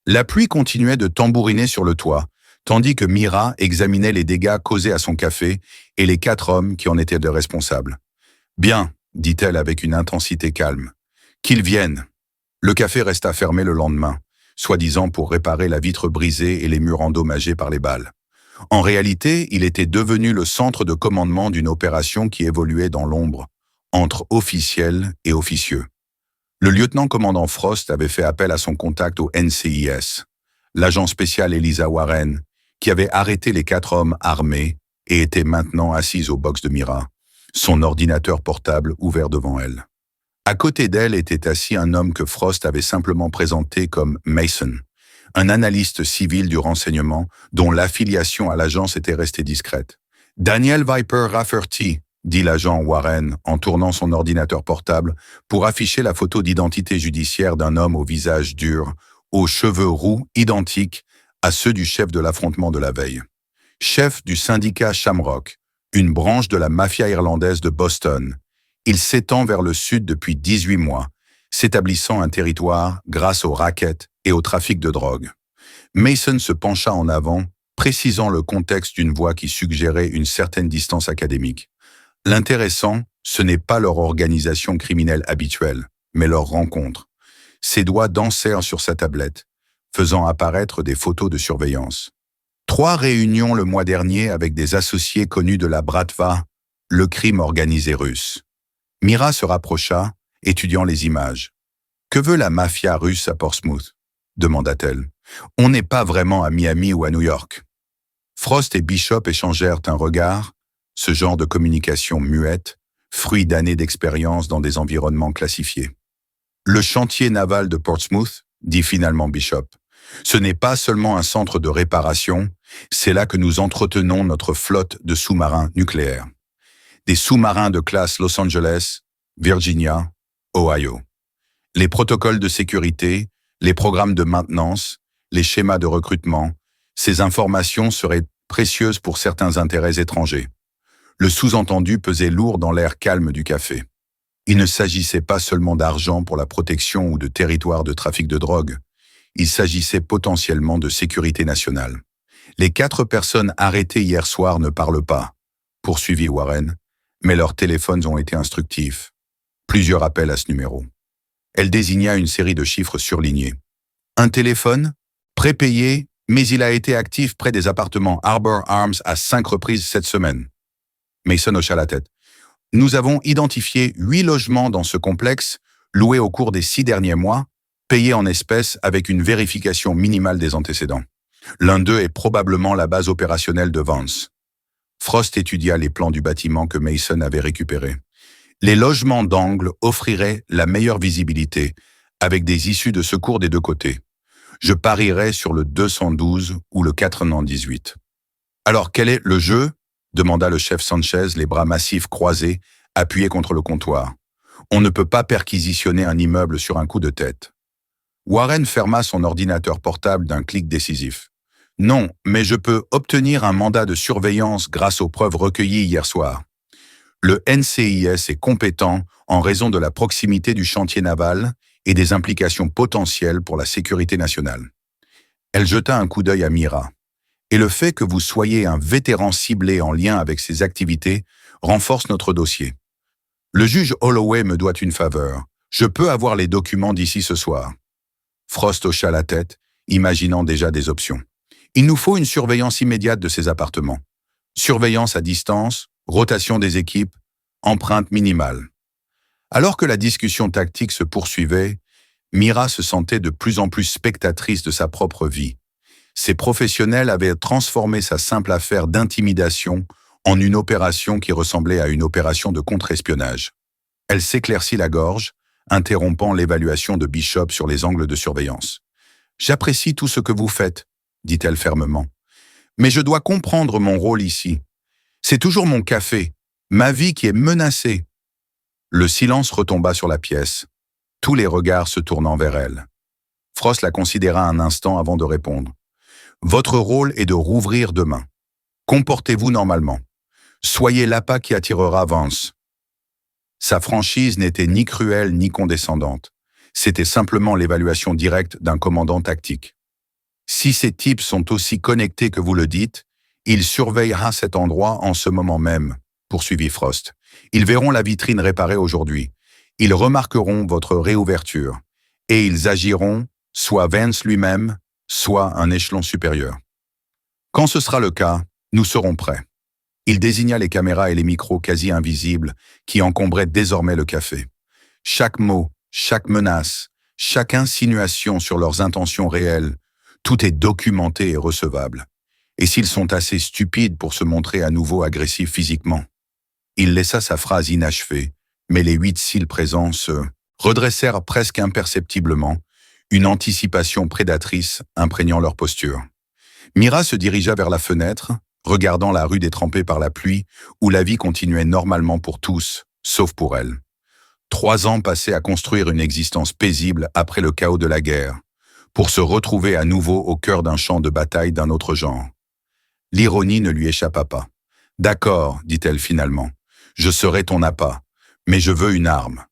La pluie continuait de tambouriner sur le toit, tandis que Mira examinait les dégâts causés à son café et les 4 hommes qui en étaient de responsables. « Bien, » dit-elle avec une intensité calme. « Qu'ils viennent. » Le café resta fermé le lendemain, soi-disant pour réparer la vitre brisée et les murs endommagés par les balles. En réalité, il était devenu le centre de commandement d'une opération qui évoluait dans l'ombre, entre officiels et officieux. Le lieutenant-commandant Frost avait fait appel à son contact au NCIS, l'agent spécial Eliza Warren, qui avait arrêté les 4 hommes armés et était maintenant assise au box de Mira, son ordinateur portable ouvert devant elle. À côté d'elle était assis un homme que Frost avait simplement présenté comme Mason, un analyste civil du renseignement dont l'affiliation à l'agence était restée discrète. « Daniel Viper Rafferty », dit l'agent Warren en tournant son ordinateur portable pour afficher la photo d'identité judiciaire d'un homme au visage dur, aux cheveux roux identiques à ceux du chef de l'affrontement de la veille. Chef du syndicat Shamrock, une branche de la mafia irlandaise de Boston. Il s'étend vers le sud depuis 18 mois, s'établissant un territoire grâce aux rackets et au trafic de drogue. Mason se pencha en avant, précisant le contexte d'une voix qui suggérait une certaine distance académique. L'intéressant, ce n'est pas leur organisation criminelle habituelle, mais leur rencontre. Ses doigts dansèrent sur sa tablette, faisant apparaître des photos de surveillance. 3 réunions le mois dernier avec des associés connus de la Bratva, le crime organisé russe. Mira se rapprocha, étudiant les images. « Que veut la mafia russe à Portsmouth ?» demanda-t-elle. « On n'est pas vraiment à Miami ou à New York. » Frost et Bishop échangèrent un regard, ce genre de communication muette, fruit d'années d'expérience dans des environnements classifiés. « Le chantier naval de Portsmouth, dit finalement Bishop. Ce n'est pas seulement un centre de réparation, c'est là que nous entretenons notre flotte de sous-marins nucléaires. Des sous-marins de classe Los Angeles, Virginia, Ohio. Les protocoles de sécurité, les programmes de maintenance, les schémas de recrutement, ces informations seraient précieuses pour certains intérêts étrangers. Le sous-entendu pesait lourd dans l'air calme du café. Il ne s'agissait pas seulement d'argent pour la protection ou de territoire de trafic de drogue. Il s'agissait potentiellement de sécurité nationale. Les 4 personnes arrêtées hier soir ne parlent pas, poursuivit Warren, mais leurs téléphones ont été instructifs. Plusieurs appels à ce numéro. Elle désigna une série de chiffres surlignés. Un téléphone, prépayé, mais il a été actif près des appartements Arbor Arms à 5 reprises cette semaine. Mason hocha la tête. Nous avons identifié 8 logements dans ce complexe, loués au cours des 6 derniers mois, payés en espèces avec une vérification minimale des antécédents. L'un d'eux est probablement la base opérationnelle de Vance. Frost étudia les plans du bâtiment que Mason avait récupérés. Les logements d'angle offriraient la meilleure visibilité, avec des issues de secours des 2 côtés. Je parierais sur le 212 ou le 418. Alors quel est le jeu ? Demanda le chef Sanchez, les bras massifs croisés, appuyés contre le comptoir. On ne peut pas perquisitionner un immeuble sur un coup de tête. Warren ferma son ordinateur portable d'un clic décisif. Non, mais je peux obtenir un mandat de surveillance grâce aux preuves recueillies hier soir. Le NCIS est compétent en raison de la proximité du chantier naval et des implications potentielles pour la sécurité nationale. Elle jeta un coup d'œil à Mira. Et le fait que vous soyez un vétéran ciblé en lien avec ces activités renforce notre dossier. Le juge Holloway me doit une faveur. Je peux avoir les documents d'ici ce soir. Frost hocha la tête, imaginant déjà des options. Il nous faut une surveillance immédiate de ces appartements. Surveillance à distance, rotation des équipes, empreinte minimale. Alors que la discussion tactique se poursuivait, Mira se sentait de plus en plus spectatrice de sa propre vie. Ces professionnels avaient transformé sa simple affaire d'intimidation en une opération qui ressemblait à une opération de contre-espionnage. Elle s'éclaircit la gorge, interrompant l'évaluation de Bishop sur les angles de surveillance. « J'apprécie tout ce que vous faites, » dit-elle fermement. « Mais je dois comprendre mon rôle ici. C'est toujours mon café, ma vie qui est menacée. » Le silence retomba sur la pièce, tous les regards se tournant vers elle. Frost la considéra un instant avant de répondre. « Votre rôle est de rouvrir demain. Comportez-vous normalement. Soyez l'appât qui attirera Vance. » Sa franchise n'était ni cruelle ni condescendante. C'était simplement l'évaluation directe d'un commandant tactique. « Si ces types sont aussi connectés que vous le dites, ils surveilleront cet endroit en ce moment même, » poursuivit Frost. « Ils verront la vitrine réparée aujourd'hui. Ils remarqueront votre réouverture. Et ils agiront, soit Vance lui-même, soit un échelon supérieur. Quand ce sera le cas, nous serons prêts. » Il désigna les caméras et les micros quasi invisibles qui encombraient désormais le café. Chaque mot, chaque menace, chaque insinuation sur leurs intentions réelles, tout est documenté et recevable. Et s'ils sont assez stupides pour se montrer à nouveau agressifs physiquement? Il laissa sa phrase inachevée, mais les 8 cils présents se redressèrent presque imperceptiblement, une anticipation prédatrice imprégnant leur posture. Mira se dirigea vers la fenêtre, regardant la rue détrempée par la pluie, où la vie continuait normalement pour tous, sauf pour elle. 3 ans passés à construire une existence paisible après le chaos de la guerre, pour se retrouver à nouveau au cœur d'un champ de bataille d'un autre genre. L'ironie ne lui échappa pas. « D'accord, dit-elle finalement, je serai ton appât, mais je veux une arme. »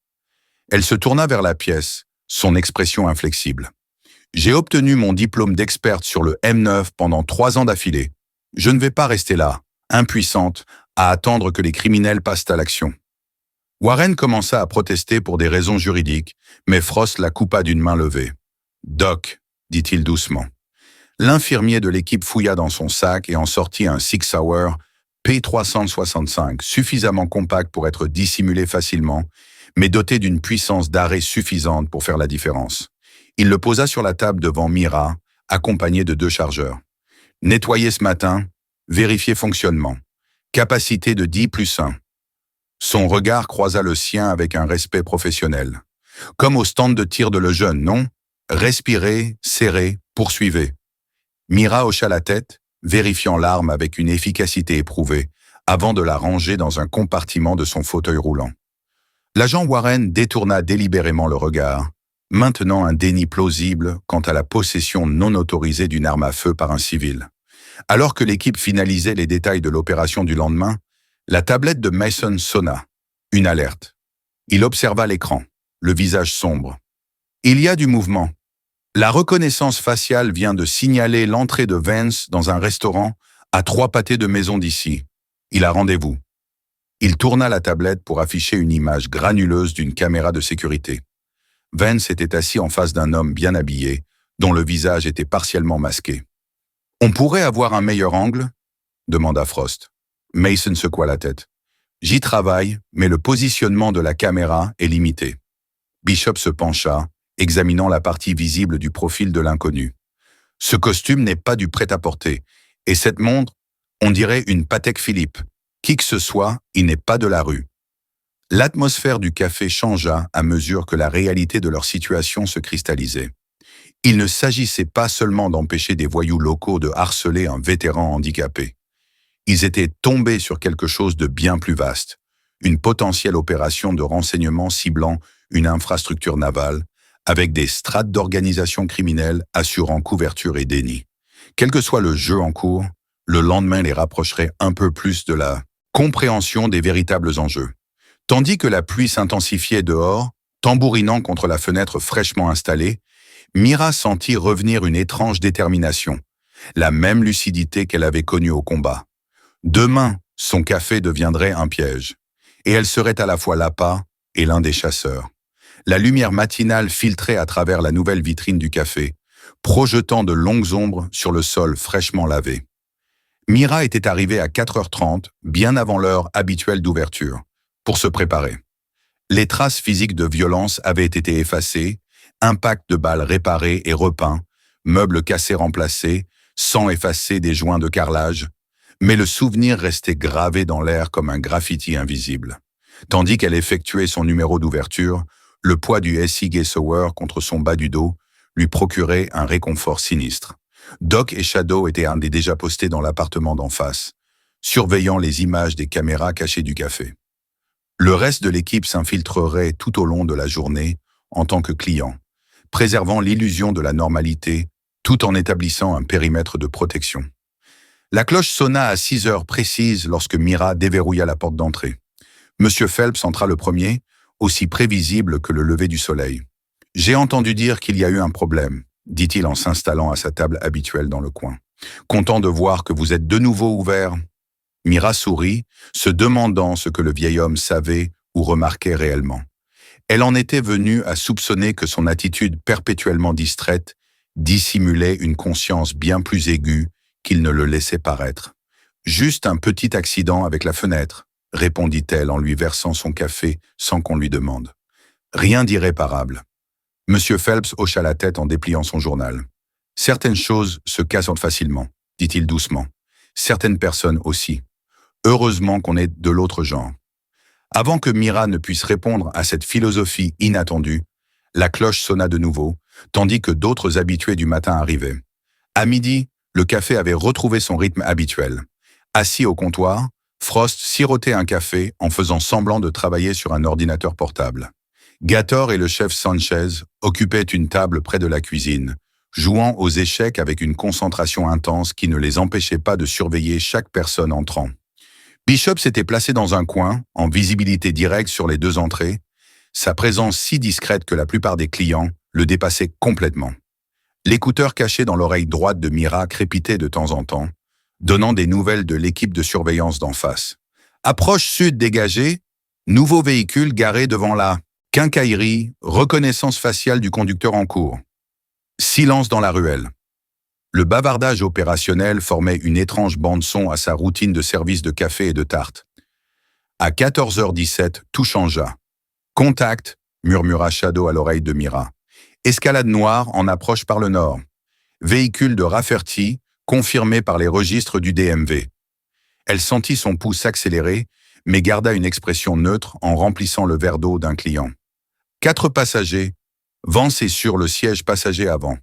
Elle se tourna vers la pièce, son expression inflexible. « J'ai obtenu mon diplôme d'experte sur le M9 pendant 3 ans d'affilée. Je ne vais pas rester là, impuissante, à attendre que les criminels passent à l'action. » Warren commença à protester pour des raisons juridiques, mais Frost la coupa d'une main levée. « Doc, » dit-il doucement. L'infirmier de l'équipe fouilla dans son sac et en sortit un Sig Sauer P365, suffisamment compact pour être dissimulé facilement, mais doté d'une puissance d'arrêt suffisante pour faire la différence. Il le posa sur la table devant Mira, accompagné de 2 chargeurs. « Nettoyé ce matin, vérifié fonctionnement. Capacité de 10+1. » Son regard croisa le sien avec un respect professionnel. « Comme au stand de tir de Lejeune, non? Respirez, serrez, poursuivez. » Mira hocha la tête, vérifiant l'arme avec une efficacité éprouvée, avant de la ranger dans un compartiment de son fauteuil roulant. L'agent Warren détourna délibérément le regard, maintenant un déni plausible quant à la possession non autorisée d'une arme à feu par un civil. Alors que l'équipe finalisait les détails de l'opération du lendemain, la tablette de Mason sonna. Une alerte. Il observa l'écran, le visage sombre. Il y a du mouvement. La reconnaissance faciale vient de signaler l'entrée de Vance dans un restaurant à 3 pâtés de maison d'ici. Il a rendez-vous. Il tourna la tablette pour afficher une image granuleuse d'une caméra de sécurité. Vance était assis en face d'un homme bien habillé, dont le visage était partiellement masqué. « On pourrait avoir un meilleur angle ?» demanda Frost. Mason secoua la tête. « J'y travaille, mais le positionnement de la caméra est limité. » Bishop se pencha, examinant la partie visible du profil de l'inconnu. « Ce costume n'est pas du prêt-à-porter, et cette montre, on dirait une Patek Philippe. Qui que ce soit, il n'est pas de la rue. » L'atmosphère du café changea à mesure que la réalité de leur situation se cristallisait. Il ne s'agissait pas seulement d'empêcher des voyous locaux de harceler un vétéran handicapé. Ils étaient tombés sur quelque chose de bien plus vaste, une potentielle opération de renseignement ciblant une infrastructure navale, avec des strates d'organisation criminelle assurant couverture et déni. Quel que soit le jeu en cours, le lendemain les rapprocherait un peu plus de la compréhension des véritables enjeux. Tandis que la pluie s'intensifiait dehors, tambourinant contre la fenêtre fraîchement installée, Mira sentit revenir une étrange détermination, la même lucidité qu'elle avait connue au combat. Demain, son café deviendrait un piège, et elle serait à la fois l'appât et l'un des chasseurs. La lumière matinale filtrait à travers la nouvelle vitrine du café, projetant de longues ombres sur le sol fraîchement lavé. Mira était arrivée à 4h30, bien avant l'heure habituelle d'ouverture, pour se préparer. Les traces physiques de violence avaient été effacées, impacts de balles réparés et repeints, meubles cassés remplacés, sang effacé des joints de carrelage, mais le souvenir restait gravé dans l'air comme un graffiti invisible. Tandis qu'elle effectuait son numéro d'ouverture, le poids du Sig Sauer contre son bas du dos lui procurait un réconfort sinistre. Doc et Shadow étaient déjà postés dans l'appartement d'en face, surveillant les images des caméras cachées du café. Le reste de l'équipe s'infiltrerait tout au long de la journée en tant que client, préservant l'illusion de la normalité tout en établissant un périmètre de protection. La cloche sonna à 6 heures précises lorsque Mira déverrouilla la porte d'entrée. Monsieur Phelps entra le premier, aussi prévisible que le lever du soleil. « J'ai entendu dire qu'il y a eu un problème », dit-il en s'installant à sa table habituelle dans le coin. « Content de voir que vous êtes de nouveau ouvert. » Mira sourit, se demandant ce que le vieil homme savait ou remarquait réellement. Elle en était venue à soupçonner que son attitude perpétuellement distraite dissimulait une conscience bien plus aiguë qu'il ne le laissait paraître. « Juste un petit accident avec la fenêtre », répondit-elle en lui versant son café sans qu'on lui demande. « Rien d'irréparable. » Monsieur Phelps hocha la tête en dépliant son journal. « Certaines choses se cassent facilement, dit-il doucement. Certaines personnes aussi. Heureusement qu'on est de l'autre genre. » Avant que Mira ne puisse répondre à cette philosophie inattendue, la cloche sonna de nouveau, tandis que d'autres habitués du matin arrivaient. À midi, le café avait retrouvé son rythme habituel. Assis au comptoir, Frost sirotait un café en faisant semblant de travailler sur un ordinateur portable. Gator et le chef Sanchez occupaient une table près de la cuisine, jouant aux échecs avec une concentration intense qui ne les empêchait pas de surveiller chaque personne entrant. Bishop s'était placé dans un coin, en visibilité directe sur les 2 entrées, sa présence si discrète que la plupart des clients le dépassaient complètement. L'écouteur caché dans l'oreille droite de Mira crépitait de temps en temps, donnant des nouvelles de l'équipe de surveillance d'en face. Approche sud dégagée, nouveau véhicule garé devant la quincaillerie, reconnaissance faciale du conducteur en cours. Silence dans la ruelle. Le bavardage opérationnel formait une étrange bande-son à sa routine de service de café et de tarte. À 14h17, tout changea. Contact, murmura Shadow à l'oreille de Mira. Escalade noire en approche par le nord. Véhicule de Rafferty, confirmé par les registres du DMV. Elle sentit son pouls s'accélérer, mais garda une expression neutre en remplissant le verre d'eau d'un client. 4 passagers. Vance est sur le siège passager avant.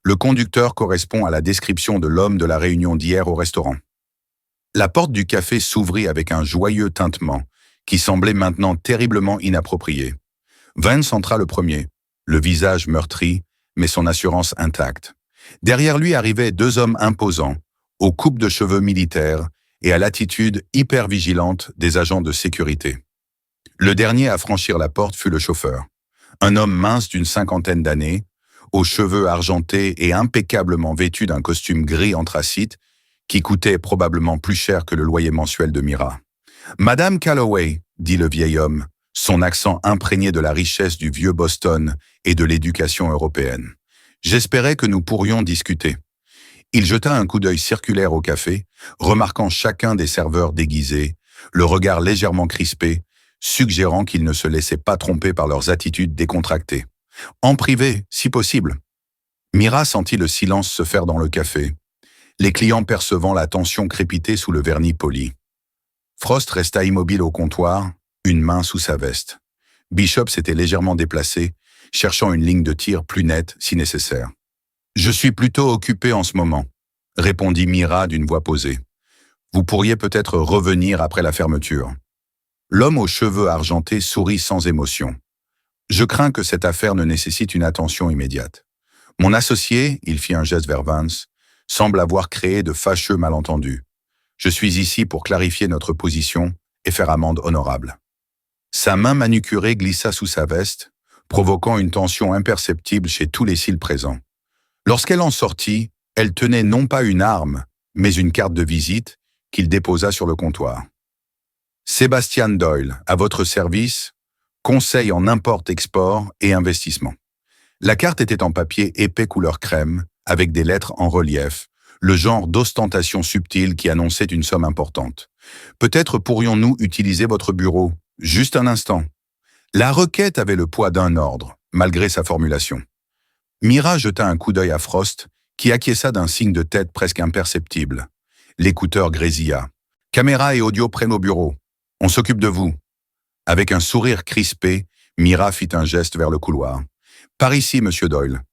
Le conducteur correspond à la description de l'homme de la réunion d'hier au restaurant. La porte du café s'ouvrit avec un joyeux tintement, qui semblait maintenant terriblement inapproprié. Vance entra le premier, le visage meurtri, mais son assurance intacte. Derrière lui arrivaient 2 hommes imposants, aux coupes de cheveux militaires et à l'attitude hyper vigilante des agents de sécurité. Le dernier à franchir la porte fut le chauffeur. Un homme mince d'une 50aine d'années, aux cheveux argentés et impeccablement vêtu d'un costume gris anthracite, qui coûtait probablement plus cher que le loyer mensuel de Mira. « Madame Calloway », dit le vieil homme, son accent imprégné de la richesse du vieux Boston et de l'éducation européenne. « J'espérais que nous pourrions discuter. » Il jeta un coup d'œil circulaire au café, remarquant chacun des serveurs déguisés, le regard légèrement crispé, suggérant qu'ils ne se laissaient pas tromper par leurs attitudes décontractées. En privé, si possible. Mira sentit le silence se faire dans le café, les clients percevant la tension crépiter sous le vernis poli. Frost resta immobile au comptoir, une main sous sa veste. Bishop s'était légèrement déplacé, cherchant une ligne de tir plus nette si nécessaire. « Je suis plutôt occupé en ce moment », répondit Mira d'une voix posée. « Vous pourriez peut-être revenir après la fermeture. » L'homme aux cheveux argentés sourit sans émotion. « Je crains que cette affaire ne nécessite une attention immédiate. Mon associé, il fit un geste vers Vance, semble avoir créé de fâcheux malentendus. Je suis ici pour clarifier notre position et faire amende honorable. » Sa main manucurée glissa sous sa veste, provoquant une tension imperceptible chez tous les cils présents. Lorsqu'elle en sortit, elle tenait non pas une arme, mais une carte de visite qu'il déposa sur le comptoir. « Sébastien Doyle, à votre service, conseil en import-export et investissement. » La carte était en papier épais couleur crème, avec des lettres en relief, le genre d'ostentation subtile qui annonçait une somme importante. « Peut-être pourrions-nous utiliser votre bureau, juste un instant. » La requête avait le poids d'un ordre, malgré sa formulation. Mira jeta un coup d'œil à Frost, qui acquiesça d'un signe de tête presque imperceptible. L'écouteur grésilla. « Caméra et audio prennent au bureau. On s'occupe de vous. » Avec un sourire crispé, Mira fit un geste vers le couloir. « Par ici, monsieur Doyle. »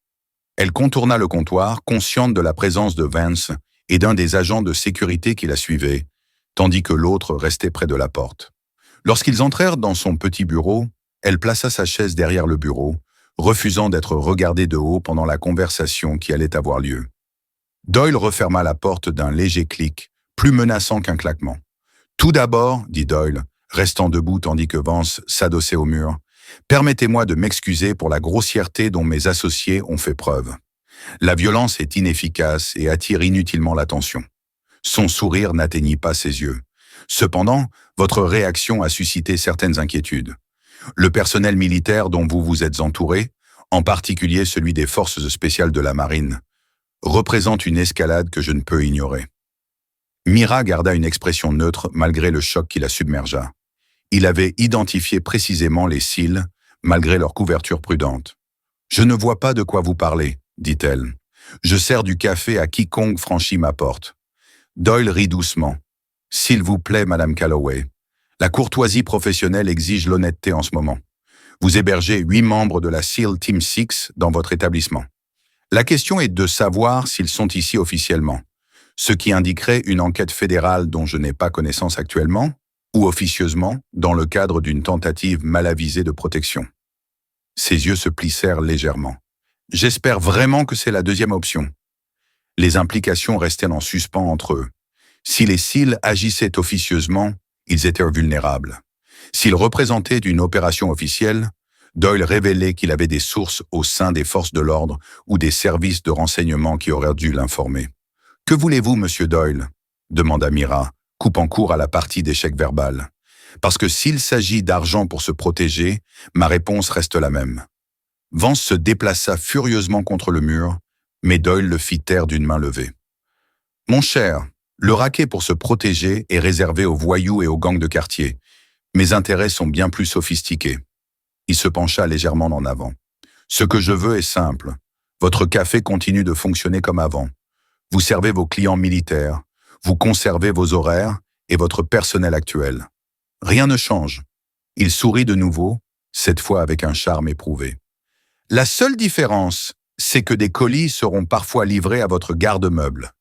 Elle contourna le comptoir, consciente de la présence de Vance et d'un des agents de sécurité qui la suivaient, tandis que l'autre restait près de la porte. Lorsqu'ils entrèrent dans son petit bureau, elle plaça sa chaise derrière le bureau, refusant d'être regardée de haut pendant la conversation qui allait avoir lieu. Doyle referma la porte d'un léger clic, plus menaçant qu'un claquement. « Tout d'abord, dit Doyle, restant debout tandis que Vance s'adossait au mur, « permettez-moi de m'excuser pour la grossièreté dont mes associés ont fait preuve. La violence est inefficace et attire inutilement l'attention. » Son sourire n'atteignit pas ses yeux. Cependant, votre réaction a suscité certaines inquiétudes. Le personnel militaire dont vous vous êtes entouré, en particulier celui des forces spéciales de la marine, représente une escalade que je ne peux ignorer. Mira garda une expression neutre malgré le choc qui la submergea. Il avait identifié précisément les cils, malgré leur couverture prudente. « Je ne vois pas de quoi vous parlez, » dit-elle. « Je sers du café à quiconque franchit ma porte. » Doyle rit doucement. « S'il vous plaît, Madame Calloway. La courtoisie professionnelle exige l'honnêteté en ce moment. Vous hébergez 8 membres de la SEAL Team 6 dans votre établissement. La question est de savoir s'ils sont ici officiellement, ce qui indiquerait une enquête fédérale dont je n'ai pas connaissance actuellement, ou officieusement dans le cadre d'une tentative mal avisée de protection. » Ses yeux se plissèrent légèrement. « J'espère vraiment que c'est la deuxième option. » Les implications restaient en suspens entre eux. Si les SEAL agissaient officieusement, ils étaient vulnérables. S'ils représentaient une opération officielle, Doyle révélait qu'il avait des sources au sein des forces de l'ordre ou des services de renseignement qui auraient dû l'informer. « Que voulez-vous, monsieur Doyle ?» demanda Mira, coupant court à la partie d'échec verbal. « Parce que s'il s'agit d'argent pour se protéger, ma réponse reste la même. » Vance se déplaça furieusement contre le mur, mais Doyle le fit taire d'une main levée. « Mon cher, le racket pour se protéger est réservé aux voyous et aux gangs de quartier. Mes intérêts sont bien plus sophistiqués. » Il se pencha légèrement en avant. « Ce que je veux est simple. Votre café continue de fonctionner comme avant. Vous servez vos clients militaires, vous conservez vos horaires et votre personnel actuel. Rien ne change. » Il sourit de nouveau, cette fois avec un charme éprouvé. « La seule différence, c'est que des colis seront parfois livrés à votre garde-meuble.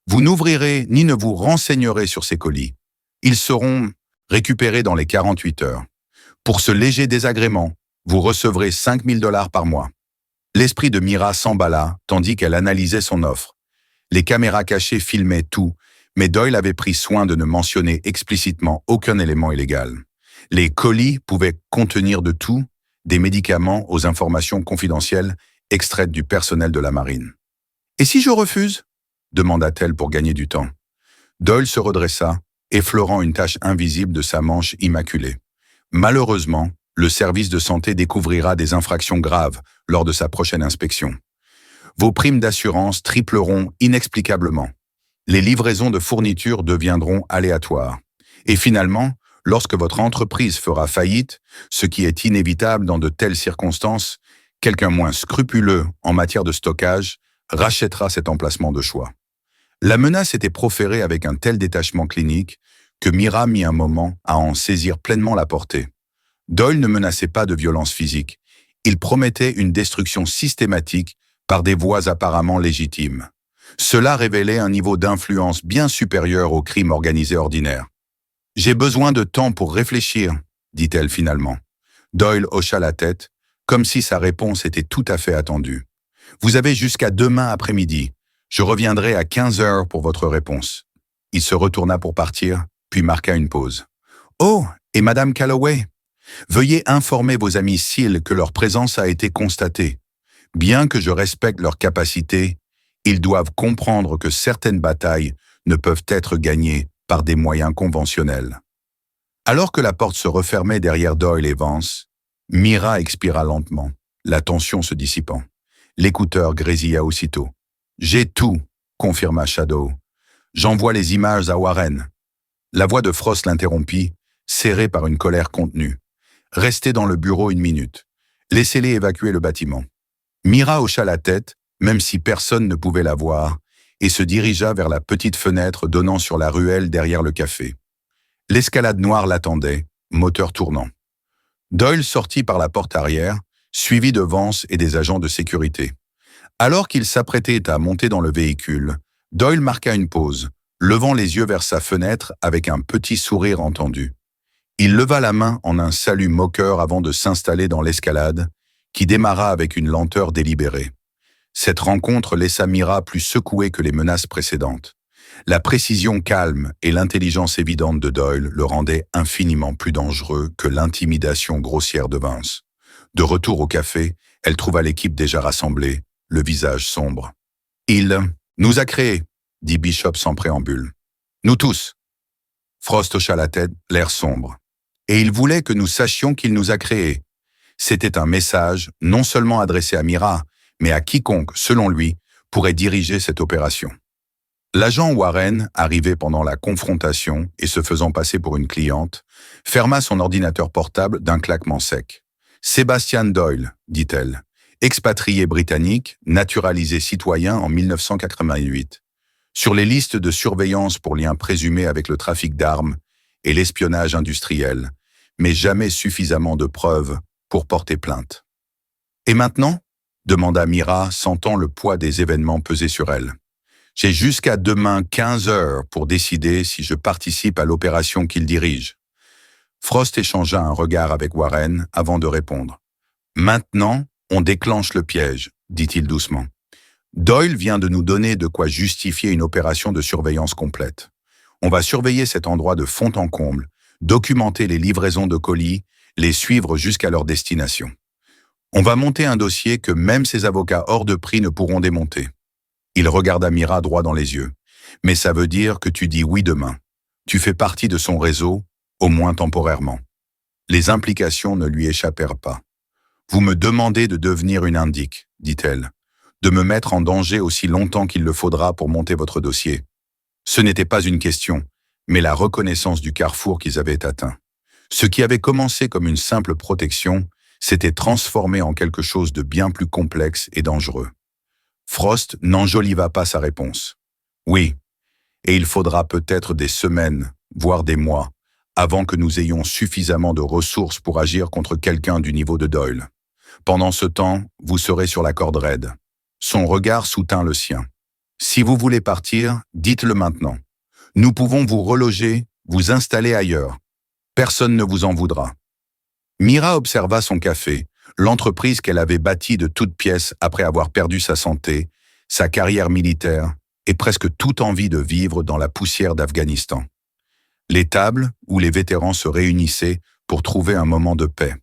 Vous n'ouvrirez ni ne vous renseignerez sur ces colis. Ils seront récupérés dans les 48 heures. Pour ce léger désagrément, vous recevrez 5 000 $ par mois. » L'esprit de Mira s'emballa, tandis qu'elle analysait son offre. Les caméras cachées filmaient tout, mais Doyle avait pris soin de ne mentionner explicitement aucun élément illégal. Les colis pouvaient contenir de tout, des médicaments aux informations confidentielles extraites du personnel de la marine. « Et si je refuse ?» demanda-t-elle pour gagner du temps. Doyle se redressa, effleurant une tache invisible de sa manche immaculée. Malheureusement, le service de santé découvrira des infractions graves lors de sa prochaine inspection. Vos primes d'assurance tripleront inexplicablement. Les livraisons de fournitures deviendront aléatoires. Et finalement, lorsque votre entreprise fera faillite, ce qui est inévitable dans de telles circonstances, quelqu'un moins scrupuleux en matière de stockage rachètera cet emplacement de choix. La menace était proférée avec un tel détachement clinique que Mira mit un moment à en saisir pleinement la portée. Doyle ne menaçait pas de violence physique. Il promettait une destruction systématique par des voies apparemment légitimes. Cela révélait un niveau d'influence bien supérieur au crime organisé ordinaire. « J'ai besoin de temps pour réfléchir, » dit-elle finalement. Doyle hocha la tête, comme si sa réponse était tout à fait attendue. « Vous avez jusqu'à demain après-midi. Je reviendrai à 15 heures pour votre réponse. » Il se retourna pour partir, puis marqua une pause. « Oh, et Madame Calloway, veuillez informer vos amis SEAL que leur présence a été constatée. Bien que je respecte leurs capacités, ils doivent comprendre que certaines batailles ne peuvent être gagnées par des moyens conventionnels. » Alors que la porte se refermait derrière Doyle et Vance, Mira expira lentement, la tension se dissipant. L'écouteur grésilla aussitôt. « J'ai tout, » confirma Shadow. « J'envoie les images à Warren. » La voix de Frost l'interrompit, serrée par une colère contenue. « Restez dans le bureau 1 minute. Laissez-les évacuer le bâtiment. » Mira hocha la tête, même si personne ne pouvait la voir, et se dirigea vers la petite fenêtre donnant sur la ruelle derrière le café. L'escalade noire l'attendait, moteur tournant. Doyle sortit par la porte arrière, suivi de Vance et des agents de sécurité. Alors qu'il s'apprêtait à monter dans le véhicule, Doyle marqua une pause, levant les yeux vers sa fenêtre avec un petit sourire entendu. Il leva la main en un salut moqueur avant de s'installer dans l'escalade, qui démarra avec une lenteur délibérée. Cette rencontre laissa Mira plus secouée que les menaces précédentes. La précision calme et l'intelligence évidente de Doyle le rendaient infiniment plus dangereux que l'intimidation grossière de Vance. De retour au café, elle trouva l'équipe déjà rassemblée, le visage sombre. « Il nous a créés », dit Bishop sans préambule. « Nous tous. » Frost hocha la tête, l'air sombre. « Et il voulait que nous sachions qu'il nous a créés. » C'était un message non seulement adressé à Mira, mais à quiconque, selon lui, pourrait diriger cette opération. L'agent Warren, arrivé pendant la confrontation et se faisant passer pour une cliente, ferma son ordinateur portable d'un claquement sec. « Sébastien Doyle, » dit-elle, expatrié britannique, naturalisé citoyen en 1988. Sur les listes de surveillance pour liens présumés avec le trafic d'armes et l'espionnage industriel, mais jamais suffisamment de preuves pour porter plainte. « Et maintenant ?» demanda Mira, sentant le poids des événements peser sur elle. « J'ai jusqu'à demain 15 heures pour décider si je participe à l'opération qu'il dirige. » Frost échangea un regard avec Warren avant de répondre. « Maintenant, on déclenche le piège, » dit-il doucement. « Doyle vient de nous donner de quoi justifier une opération de surveillance complète. On va surveiller cet endroit de fond en comble, documenter les livraisons de colis, les suivre jusqu'à leur destination. On va monter un dossier que même ces avocats hors de prix ne pourront démonter. Il regarda Mira droit dans les yeux. Mais ça veut dire que tu dis oui demain. Tu fais partie de son réseau, au moins temporairement. Les implications ne lui échappèrent pas. Vous me demandez de devenir une indique, dit-elle, de me mettre en danger aussi longtemps qu'il le faudra pour monter votre dossier. Ce n'était pas une question, mais la reconnaissance du carrefour qu'ils avaient atteint. Ce qui avait commencé comme une simple protection s'était transformé en quelque chose de bien plus complexe et dangereux. Frost n'enjoliva pas sa réponse. Oui, et il faudra peut-être des semaines, voire des mois, avant que nous ayons suffisamment de ressources pour agir contre quelqu'un du niveau de Doyle. Pendant ce temps, vous serez sur la corde raide. Son regard soutint le sien. Si vous voulez partir, dites-le maintenant. Nous pouvons vous reloger, vous installer ailleurs. Personne ne vous en voudra. Mira observa son café, l'entreprise qu'elle avait bâtie de toutes pièces après avoir perdu sa santé, sa carrière militaire et presque toute envie de vivre dans la poussière d'Afghanistan. Les tables où les vétérans se réunissaient pour trouver un moment de paix.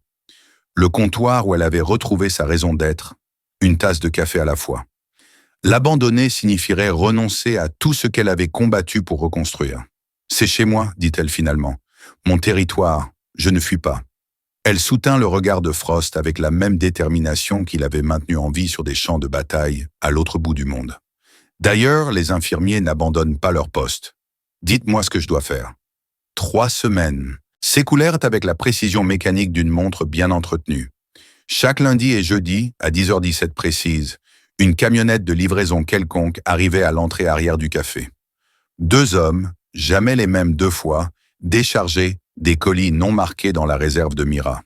Le comptoir où elle avait retrouvé sa raison d'être, une tasse de café à la fois. L'abandonner signifierait renoncer à tout ce qu'elle avait combattu pour reconstruire. « C'est chez moi », dit-elle finalement. « Mon territoire, je ne fuis pas. » Elle soutint le regard de Frost avec la même détermination qu'il avait maintenu en vie sur des champs de bataille à l'autre bout du monde. D'ailleurs, les infirmiers n'abandonnent pas leur poste. Dites-moi ce que je dois faire. 3 semaines s'écoulèrent avec la précision mécanique d'une montre bien entretenue. Chaque lundi et jeudi, à 10h17 précise, une camionnette de livraison quelconque arrivait à l'entrée arrière du café. 2 hommes, jamais les mêmes 2 fois, déchargeaient des colis non marqués dans la réserve de Mira.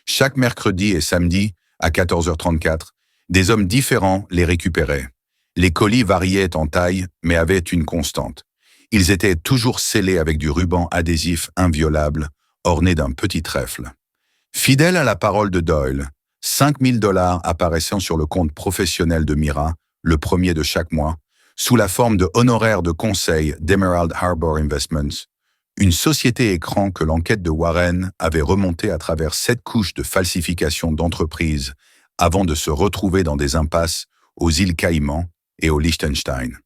Chaque mercredi et samedi, à 14h34, des hommes différents les récupéraient. Les colis variaient en taille, mais avaient une constante. Ils étaient toujours scellés avec du ruban adhésif inviolable, orné d'un petit trèfle. Fidèle à la parole de Doyle, $5 000 apparaissant sur le compte professionnel de Mira, le premier de chaque mois, sous la forme de honoraires de conseil d'Emerald Harbor Investments, une société écran que l'enquête de Warren avait remontée à travers 7 couches de falsification d'entreprises avant de se retrouver dans des impasses aux îles Caïmans et au Liechtenstein.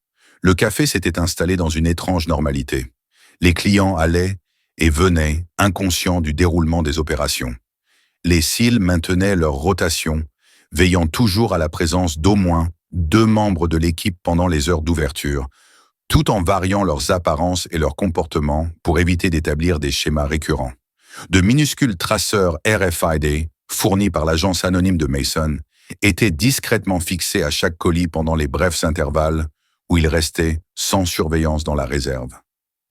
Le café s'était installé dans une étrange normalité. Les clients allaient et venaient, inconscients du déroulement des opérations. Les SEAL maintenaient leur rotation, veillant toujours à la présence d'au moins 2 membres de l'équipe pendant les heures d'ouverture, tout en variant leurs apparences et leurs comportements pour éviter d'établir des schémas récurrents. De minuscules traceurs RFID, fournis par l'agence anonyme de Mason, étaient discrètement fixés à chaque colis pendant les brefs intervalles où ils restaient sans surveillance dans la réserve.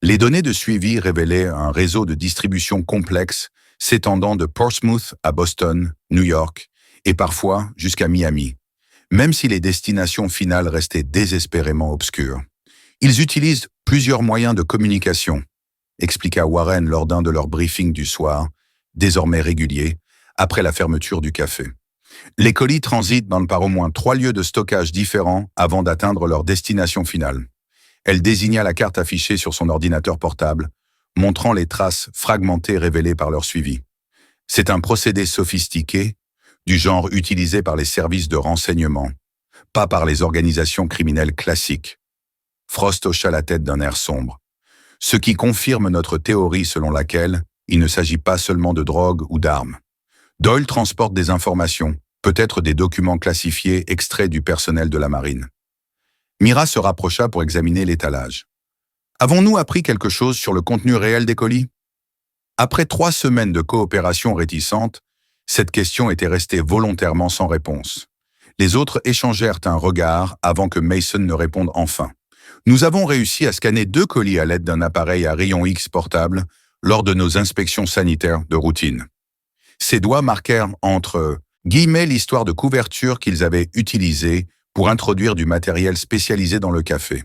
Les données de suivi révélaient un réseau de distribution complexe s'étendant de Portsmouth à Boston, New York et parfois jusqu'à Miami, même si les destinations finales restaient désespérément obscures. Ils utilisent plusieurs moyens de communication, expliqua Warren lors d'un de leurs briefings du soir, désormais réguliers, après la fermeture du café. Les colis transitent par au moins 3 lieux de stockage différents avant d'atteindre leur destination finale. Elle désigna la carte affichée sur son ordinateur portable, montrant les traces fragmentées révélées par leur suivi. C'est un procédé sophistiqué, du genre utilisé par les services de renseignement, pas par les organisations criminelles classiques. Frost hocha la tête d'un air sombre. Ce qui confirme notre théorie selon laquelle il ne s'agit pas seulement de drogue ou d'armes. Doyle transporte des informations, peut-être des documents classifiés extraits du personnel de la marine. Mira se rapprocha pour examiner l'étalage. Avons-nous appris quelque chose sur le contenu réel des colis? Après 3 semaines de coopération réticente, cette question était restée volontairement sans réponse. Les autres échangèrent un regard avant que Mason ne réponde enfin. Nous avons réussi à scanner 2 colis à l'aide d'un appareil à rayon X portable lors de nos inspections sanitaires de routine. Ses doigts marquèrent entre guillemets l'histoire de couverture qu'ils avaient utilisée pour introduire du matériel spécialisé dans le café.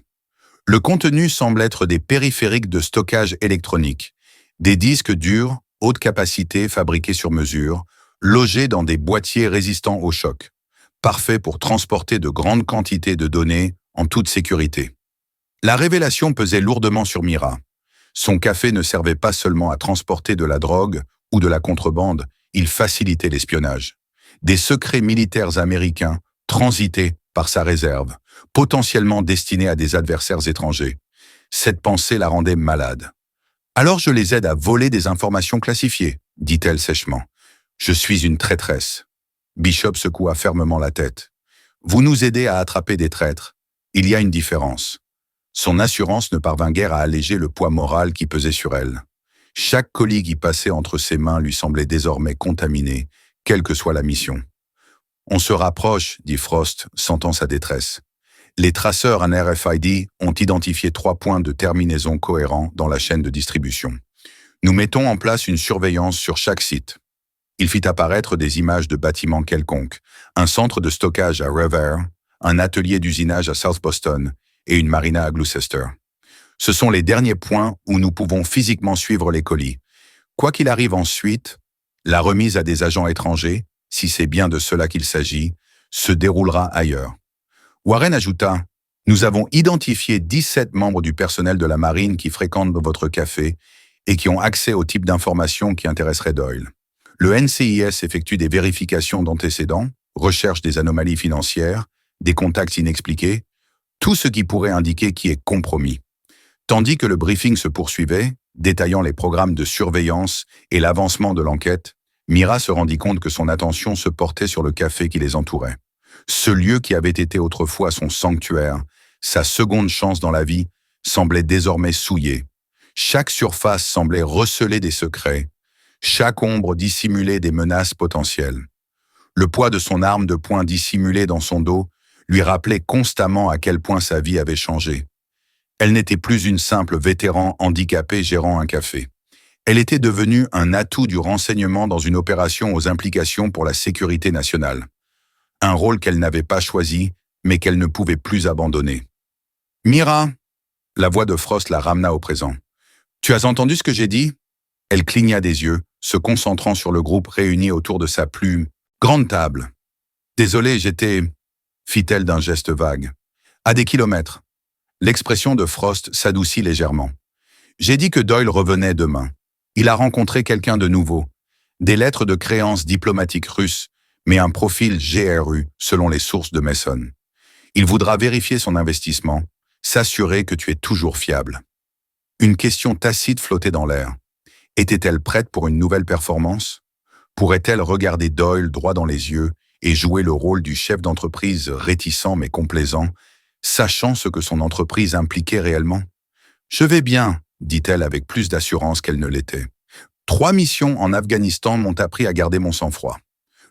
Le contenu semble être des périphériques de stockage électronique, des disques durs, haute capacité fabriqués sur mesure, logés dans des boîtiers résistants au choc, parfaits pour transporter de grandes quantités de données en toute sécurité. La révélation pesait lourdement sur Mira. Son café ne servait pas seulement à transporter de la drogue ou de la contrebande, il facilitait l'espionnage. Des secrets militaires américains transitaient par sa réserve, potentiellement destinés à des adversaires étrangers. Cette pensée la rendait malade. « Alors je les aide à voler des informations classifiées », dit-elle sèchement. « Je suis une traîtresse. » Bishop secoua fermement la tête. « Vous nous aidez à attraper des traîtres. Il y a une différence. » Son assurance ne parvint guère à alléger le poids moral qui pesait sur elle. Chaque colis qui passait entre ses mains lui semblait désormais contaminé, quelle que soit la mission. « On se rapproche, » dit Frost, sentant sa détresse. Les traceurs en RFID ont identifié 3 points de terminaison cohérents dans la chaîne de distribution. Nous mettons en place une surveillance sur chaque site. Il fit apparaître des images de bâtiments quelconques, un centre de stockage à Revere, un atelier d'usinage à South Boston et une marina à Gloucester. Ce sont les derniers points où nous pouvons physiquement suivre les colis. Quoi qu'il arrive ensuite, la remise à des agents étrangers, si c'est bien de cela qu'il s'agit, se déroulera ailleurs. Warren ajouta « Nous avons identifié 17 membres du personnel de la marine qui fréquentent votre café et qui ont accès au type d'informations qui intéresseraient Doyle. Le NCIS effectue des vérifications d'antécédents, recherche des anomalies financières, des contacts inexpliqués, tout ce qui pourrait indiquer qui est compromis. » Tandis que le briefing se poursuivait, détaillant les programmes de surveillance et l'avancement de l'enquête, Mira se rendit compte que son attention se portait sur le café qui les entourait. Ce lieu qui avait été autrefois son sanctuaire, sa seconde chance dans la vie, semblait désormais souillé. Chaque surface semblait receler des secrets, chaque ombre dissimulait des menaces potentielles. Le poids de son arme de poing dissimulée dans son dos lui rappelait constamment à quel point sa vie avait changé. Elle n'était plus une simple vétéran handicapé gérant un café. Elle était devenue un atout du renseignement dans une opération aux implications pour la sécurité nationale. Un rôle qu'elle n'avait pas choisi, mais qu'elle ne pouvait plus abandonner. « Mira !» La voix de Frost la ramena au présent. « Tu as entendu ce que j'ai dit ?» Elle cligna des yeux, se concentrant sur le groupe réuni autour de sa plus grande table. « Désolée, j'étais... » fit-elle d'un geste vague. « À des kilomètres. » L'expression de Frost s'adoucit légèrement. « J'ai dit que Doyle revenait demain. Il a rencontré quelqu'un de nouveau. Des lettres de créances diplomatiques russes, mais un profil GRU, selon les sources de Mason. Il voudra vérifier son investissement, s'assurer que tu es toujours fiable. » Une question tacite flottait dans l'air. Était-elle prête pour une nouvelle performance? Pourrait-elle regarder Doyle droit dans les yeux et jouer le rôle du chef d'entreprise réticent mais complaisant, sachant ce que son entreprise impliquait réellement? « Je vais bien », dit-elle avec plus d'assurance qu'elle ne l'était. « 3 missions en Afghanistan m'ont appris à garder mon sang-froid. »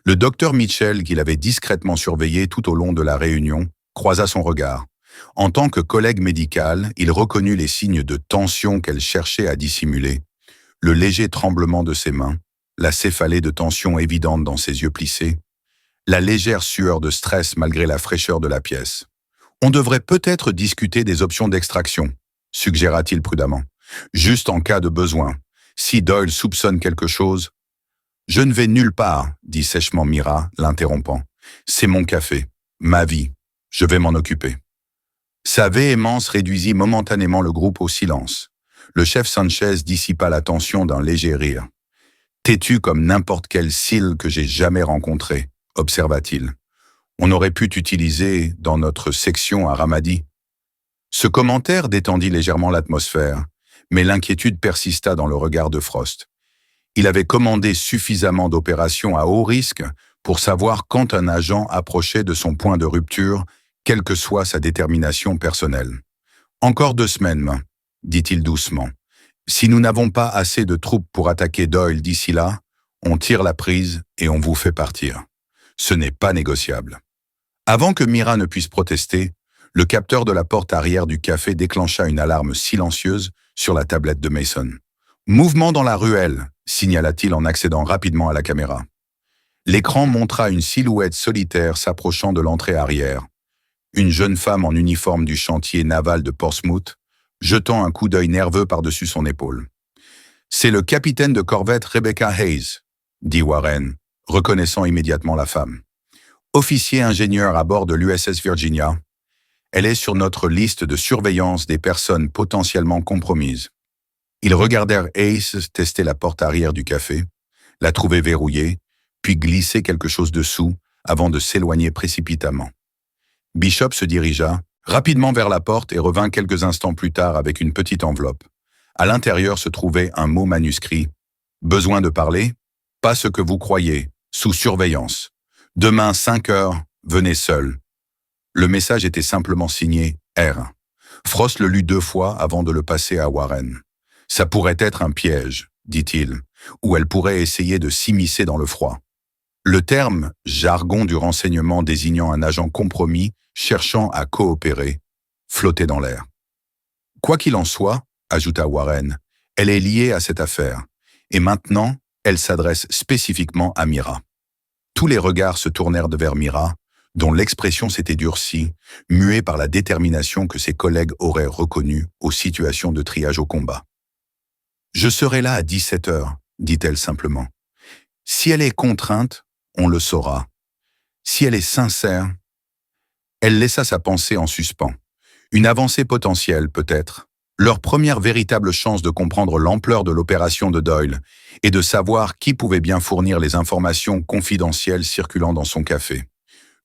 Le docteur Mitchell, qu'il avait discrètement surveillé tout au long de la réunion, croisa son regard. En tant que collègue médical, il reconnut les signes de tension qu'elle cherchait à dissimuler. Le léger tremblement de ses mains, la céphalée de tension évidente dans ses yeux plissés, la légère sueur de stress malgré la fraîcheur de la pièce. « On devrait peut-être discuter des options d'extraction », suggéra-t-il prudemment. « Juste en cas de besoin. Si Doyle soupçonne quelque chose... » « Je ne vais nulle part, » dit sèchement Mira, l'interrompant. « C'est mon café, ma vie. Je vais m'en occuper. » Sa véhémence réduisit momentanément le groupe au silence. Le chef Sanchez dissipa la tension d'un léger rire. « Têtu comme n'importe quel SEAL que j'ai jamais rencontré, » observa-t-il. « On aurait pu t'utiliser dans notre section à Ramadi. » Ce commentaire détendit légèrement l'atmosphère, mais l'inquiétude persista dans le regard de Frost. Il avait commandé suffisamment d'opérations à haut risque pour savoir quand un agent approchait de son point de rupture, quelle que soit sa détermination personnelle. « Encore 2 semaines, » dit-il doucement. « Si nous n'avons pas assez de troupes pour attaquer Doyle d'ici là, on tire la prise et on vous fait partir. Ce n'est pas négociable. » Avant que Mira ne puisse protester, le capteur de la porte arrière du café déclencha une alarme silencieuse sur la tablette de Mason. « Mouvement dans la ruelle », signala-t-il en accédant rapidement à la caméra. L'écran montra une silhouette solitaire s'approchant de l'entrée arrière. Une jeune femme en uniforme du chantier naval de Portsmouth, jetant un coup d'œil nerveux par-dessus son épaule. « C'est le capitaine de corvette Rebecca Hayes », dit Warren, reconnaissant immédiatement la femme. « Officier ingénieur à bord de l'USS Virginia. Elle est sur notre liste de surveillance des personnes potentiellement compromises. » Ils regardèrent Hayes tester la porte arrière du café, la trouver verrouillée, puis glisser quelque chose dessous avant de s'éloigner précipitamment. Bishop se dirigea rapidement vers la porte et revint quelques instants plus tard avec une petite enveloppe. À l'intérieur se trouvait un mot manuscrit. « Besoin de parler? Pas ce que vous croyez. Sous surveillance. Demain, 5 heures, venez seul. » Le message était simplement signé « R ». Frost le lut 2 fois avant de le passer à Warren. « Ça pourrait être un piège, dit-il, ou elle pourrait essayer de s'immiscer dans le froid. » Le terme « jargon du renseignement » désignant un agent compromis cherchant à coopérer flottait dans l'air. « Quoi qu'il en soit, » ajouta Warren, « elle est liée à cette affaire, et maintenant, elle s'adresse spécifiquement à Mira. » Tous les regards se tournèrent vers Mira, dont l'expression s'était durcie, muée par la détermination que ses collègues auraient reconnue aux situations de triage au combat. « Je serai là à 17 heures, dit-elle simplement. Si elle est contrainte, on le saura. Si elle est sincère... » Elle laissa sa pensée en suspens. Une avancée potentielle, peut-être. Leur première véritable chance de comprendre l'ampleur de l'opération de Doyle et de savoir qui pouvait bien fournir les informations confidentielles circulant dans son café.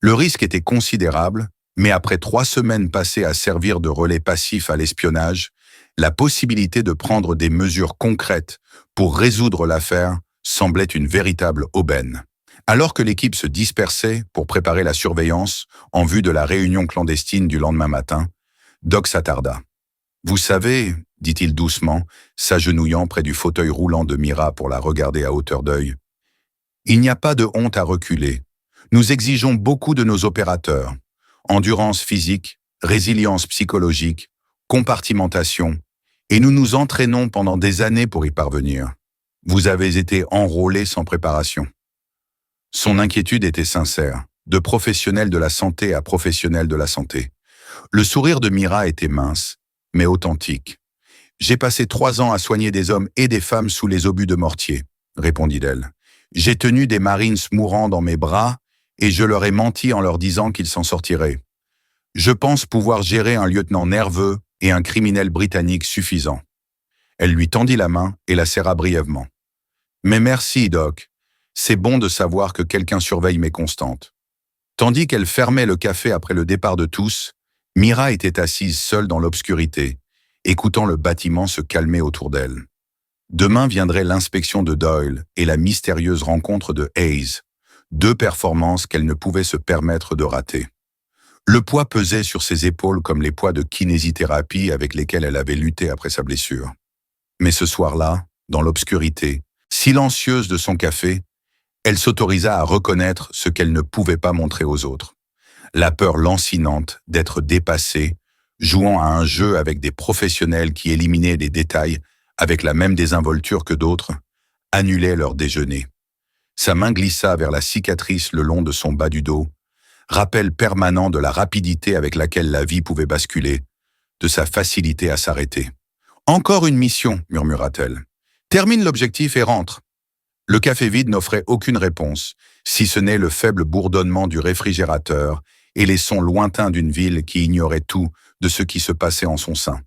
Le risque était considérable, mais après 3 semaines passées à servir de relais passif à l'espionnage, la possibilité de prendre des mesures concrètes pour résoudre l'affaire semblait une véritable aubaine. Alors que l'équipe se dispersait pour préparer la surveillance en vue de la réunion clandestine du lendemain matin, Doc s'attarda. « Vous savez, dit-il doucement, s'agenouillant près du fauteuil roulant de Mira pour la regarder à hauteur d'œil, il n'y a pas de honte à reculer. Nous exigeons beaucoup de nos opérateurs. Endurance physique, résilience psychologique, compartimentation, et nous nous entraînons pendant des années pour y parvenir. Vous avez été enrôlés sans préparation. » Son inquiétude était sincère, de professionnel de la santé à professionnel de la santé. Le sourire de Mira était mince, mais authentique. « J'ai passé 3 ans à soigner des hommes et des femmes sous les obus de mortier, » répondit-elle. « J'ai tenu des Marines mourants dans mes bras et je leur ai menti en leur disant qu'ils s'en sortiraient. Je pense pouvoir gérer un lieutenant nerveux et un criminel britannique suffisant. » Elle lui tendit la main et la serra brièvement. « Mais merci, Doc. C'est bon de savoir que quelqu'un surveille mes constantes. » Tandis qu'elle fermait le café après le départ de tous, Mira était assise seule dans l'obscurité, écoutant le bâtiment se calmer autour d'elle. Demain viendrait l'inspection de Doyle et la mystérieuse rencontre de Hayes, 2 performances qu'elle ne pouvait se permettre de rater. Le poids pesait sur ses épaules comme les poids de kinésithérapie avec lesquels elle avait lutté après sa blessure. Mais ce soir-là, dans l'obscurité, silencieuse de son café, elle s'autorisa à reconnaître ce qu'elle ne pouvait pas montrer aux autres. La peur lancinante d'être dépassée, jouant à un jeu avec des professionnels qui éliminaient des détails avec la même désinvolture que d'autres, annulait leur déjeuner. Sa main glissa vers la cicatrice le long de son bas du dos, rappel permanent de la rapidité avec laquelle la vie pouvait basculer, de sa facilité à s'arrêter. « Encore une mission, » murmura-t-elle. « Termine l'objectif et rentre. » Le café vide n'offrait aucune réponse, si ce n'est le faible bourdonnement du réfrigérateur et les sons lointains d'une ville qui ignorait tout de ce qui se passait en son sein.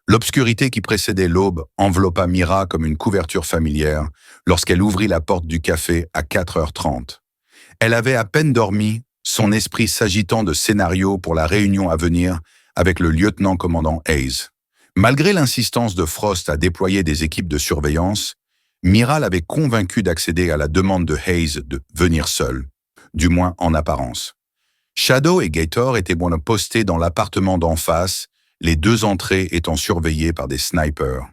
L'obscurité qui précédait l'aube enveloppa Mira comme une couverture familière lorsqu'elle ouvrit la porte du café à 4h30. Elle avait à peine dormi, son esprit s'agitant de scénarios pour la réunion à venir avec le lieutenant-commandant Hayes. Malgré l'insistance de Frost à déployer des équipes de surveillance, Mira l'avait convaincu d'accéder à la demande de Hayes de venir seul, du moins en apparence. Shadow et Gator étaient postés dans l'appartement d'en face, les 2 entrées étant surveillées par des snipers.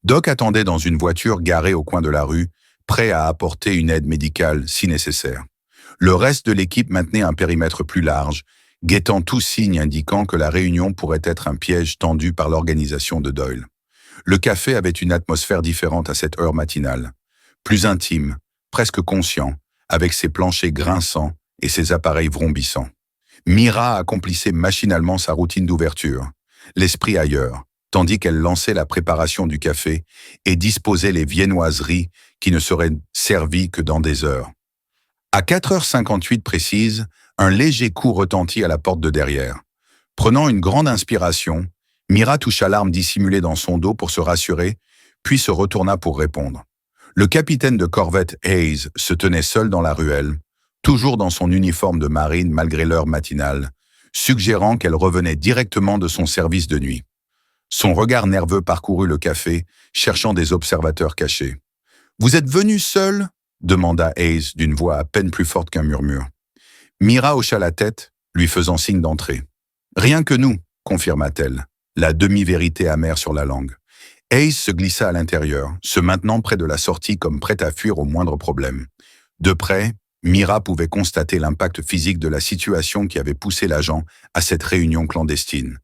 Doc attendait dans une voiture garée au coin de la rue, prêt à apporter une aide médicale si nécessaire. Le reste de l'équipe maintenait un périmètre plus large, guettant tout signe indiquant que la réunion pourrait être un piège tendu par l'organisation de Doyle. Le café avait une atmosphère différente à cette heure matinale, plus intime, presque conscient, avec ses planchers grinçants et ses appareils vrombissants. Mira accomplissait machinalement sa routine d'ouverture, l'esprit ailleurs, tandis qu'elle lançait la préparation du café et disposait les viennoiseries qui ne seraient servies que dans des heures. À 4h58 précise, un léger coup retentit à la porte de derrière. Prenant une grande inspiration, Mira toucha l'arme dissimulée dans son dos pour se rassurer, puis se retourna pour répondre. Le capitaine de corvette Hayes se tenait seul dans la ruelle, toujours dans son uniforme de marine malgré l'heure matinale, suggérant qu'elle revenait directement de son service de nuit. Son regard nerveux parcourut le café, cherchant des observateurs cachés. « Vous êtes venu seul ?» demanda Hayes d'une voix à peine plus forte qu'un murmure. Mira hocha la tête, lui faisant signe d'entrer. « Rien que nous », confirma-t-elle, la demi-vérité amère sur la langue. Hayes se glissa à l'intérieur, se maintenant près de la sortie comme prête à fuir au moindre problème. De près, Mira pouvait constater l'impact physique de la situation qui avait poussé l'agent à cette réunion clandestine.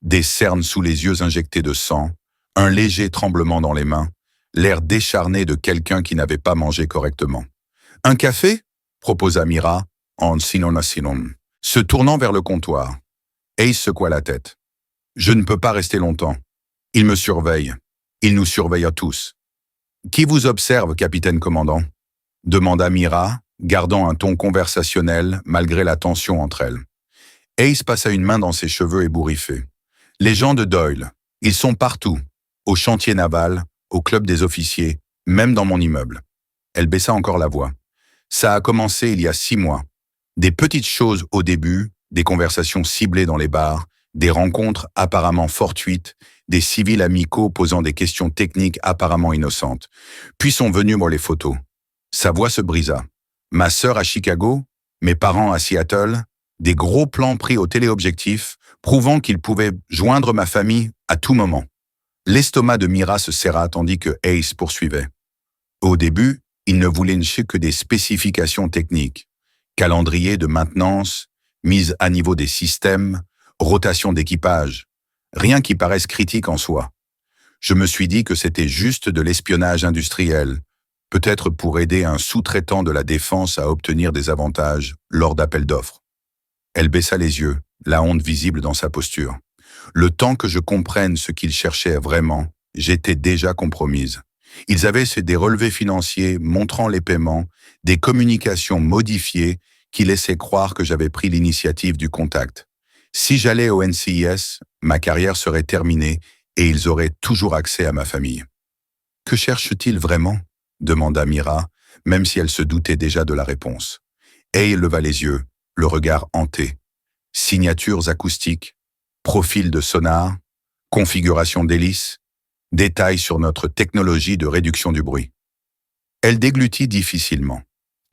Des cernes sous les yeux injectés de sang, un léger tremblement dans les mains, l'air décharné de quelqu'un qui n'avait pas mangé correctement. « Un café ?» proposa Mira, en sinon, se tournant vers le comptoir. Hayes secoua la tête. « Je ne peux pas rester longtemps. Il me surveille. Il nous surveille à tous. »« Qui vous observe, capitaine commandant ?» demanda Mira, gardant un ton conversationnel malgré la tension entre elles. Hayes passa une main dans ses cheveux ébouriffés. « Les gens de Doyle, ils sont partout, au chantier naval, au club des officiers, même dans mon immeuble. » Elle baissa encore la voix. « Ça a commencé il y a 6 mois. Des petites choses au début, des conversations ciblées dans les bars, des rencontres apparemment fortuites, des civils amicaux posant des questions techniques apparemment innocentes. Puis sont venus moi les photos. » Sa voix se brisa. Ma sœur à Chicago, mes parents à Seattle, des gros plans pris au téléobjectif, prouvant qu'ils pouvaient joindre ma famille à tout moment. L'estomac de Mira se serra tandis que Hayes poursuivait. Au début, il ne voulait que des spécifications techniques. Calendrier de maintenance, mise à niveau des systèmes, rotation d'équipage. Rien qui paraisse critique en soi. Je me suis dit que c'était juste de l'espionnage industriel, peut-être pour aider un sous-traitant de la défense à obtenir des avantages lors d'appels d'offres. Elle baissa les yeux, la honte visible dans sa posture. Le temps que je comprenne ce qu'ils cherchaient vraiment, j'étais déjà compromise. Ils avaient des relevés financiers montrant les paiements, des communications modifiées qui laissaient croire que j'avais pris l'initiative du contact. Si j'allais au NCIS, ma carrière serait terminée et ils auraient toujours accès à ma famille. « Que cherchent-ils vraiment ?» demanda Mira, même si elle se doutait déjà de la réponse. Hay leva les yeux, le regard hanté. Signatures acoustiques, profil de sonar, configuration d'hélice, détails sur notre technologie de réduction du bruit. Elle déglutit difficilement.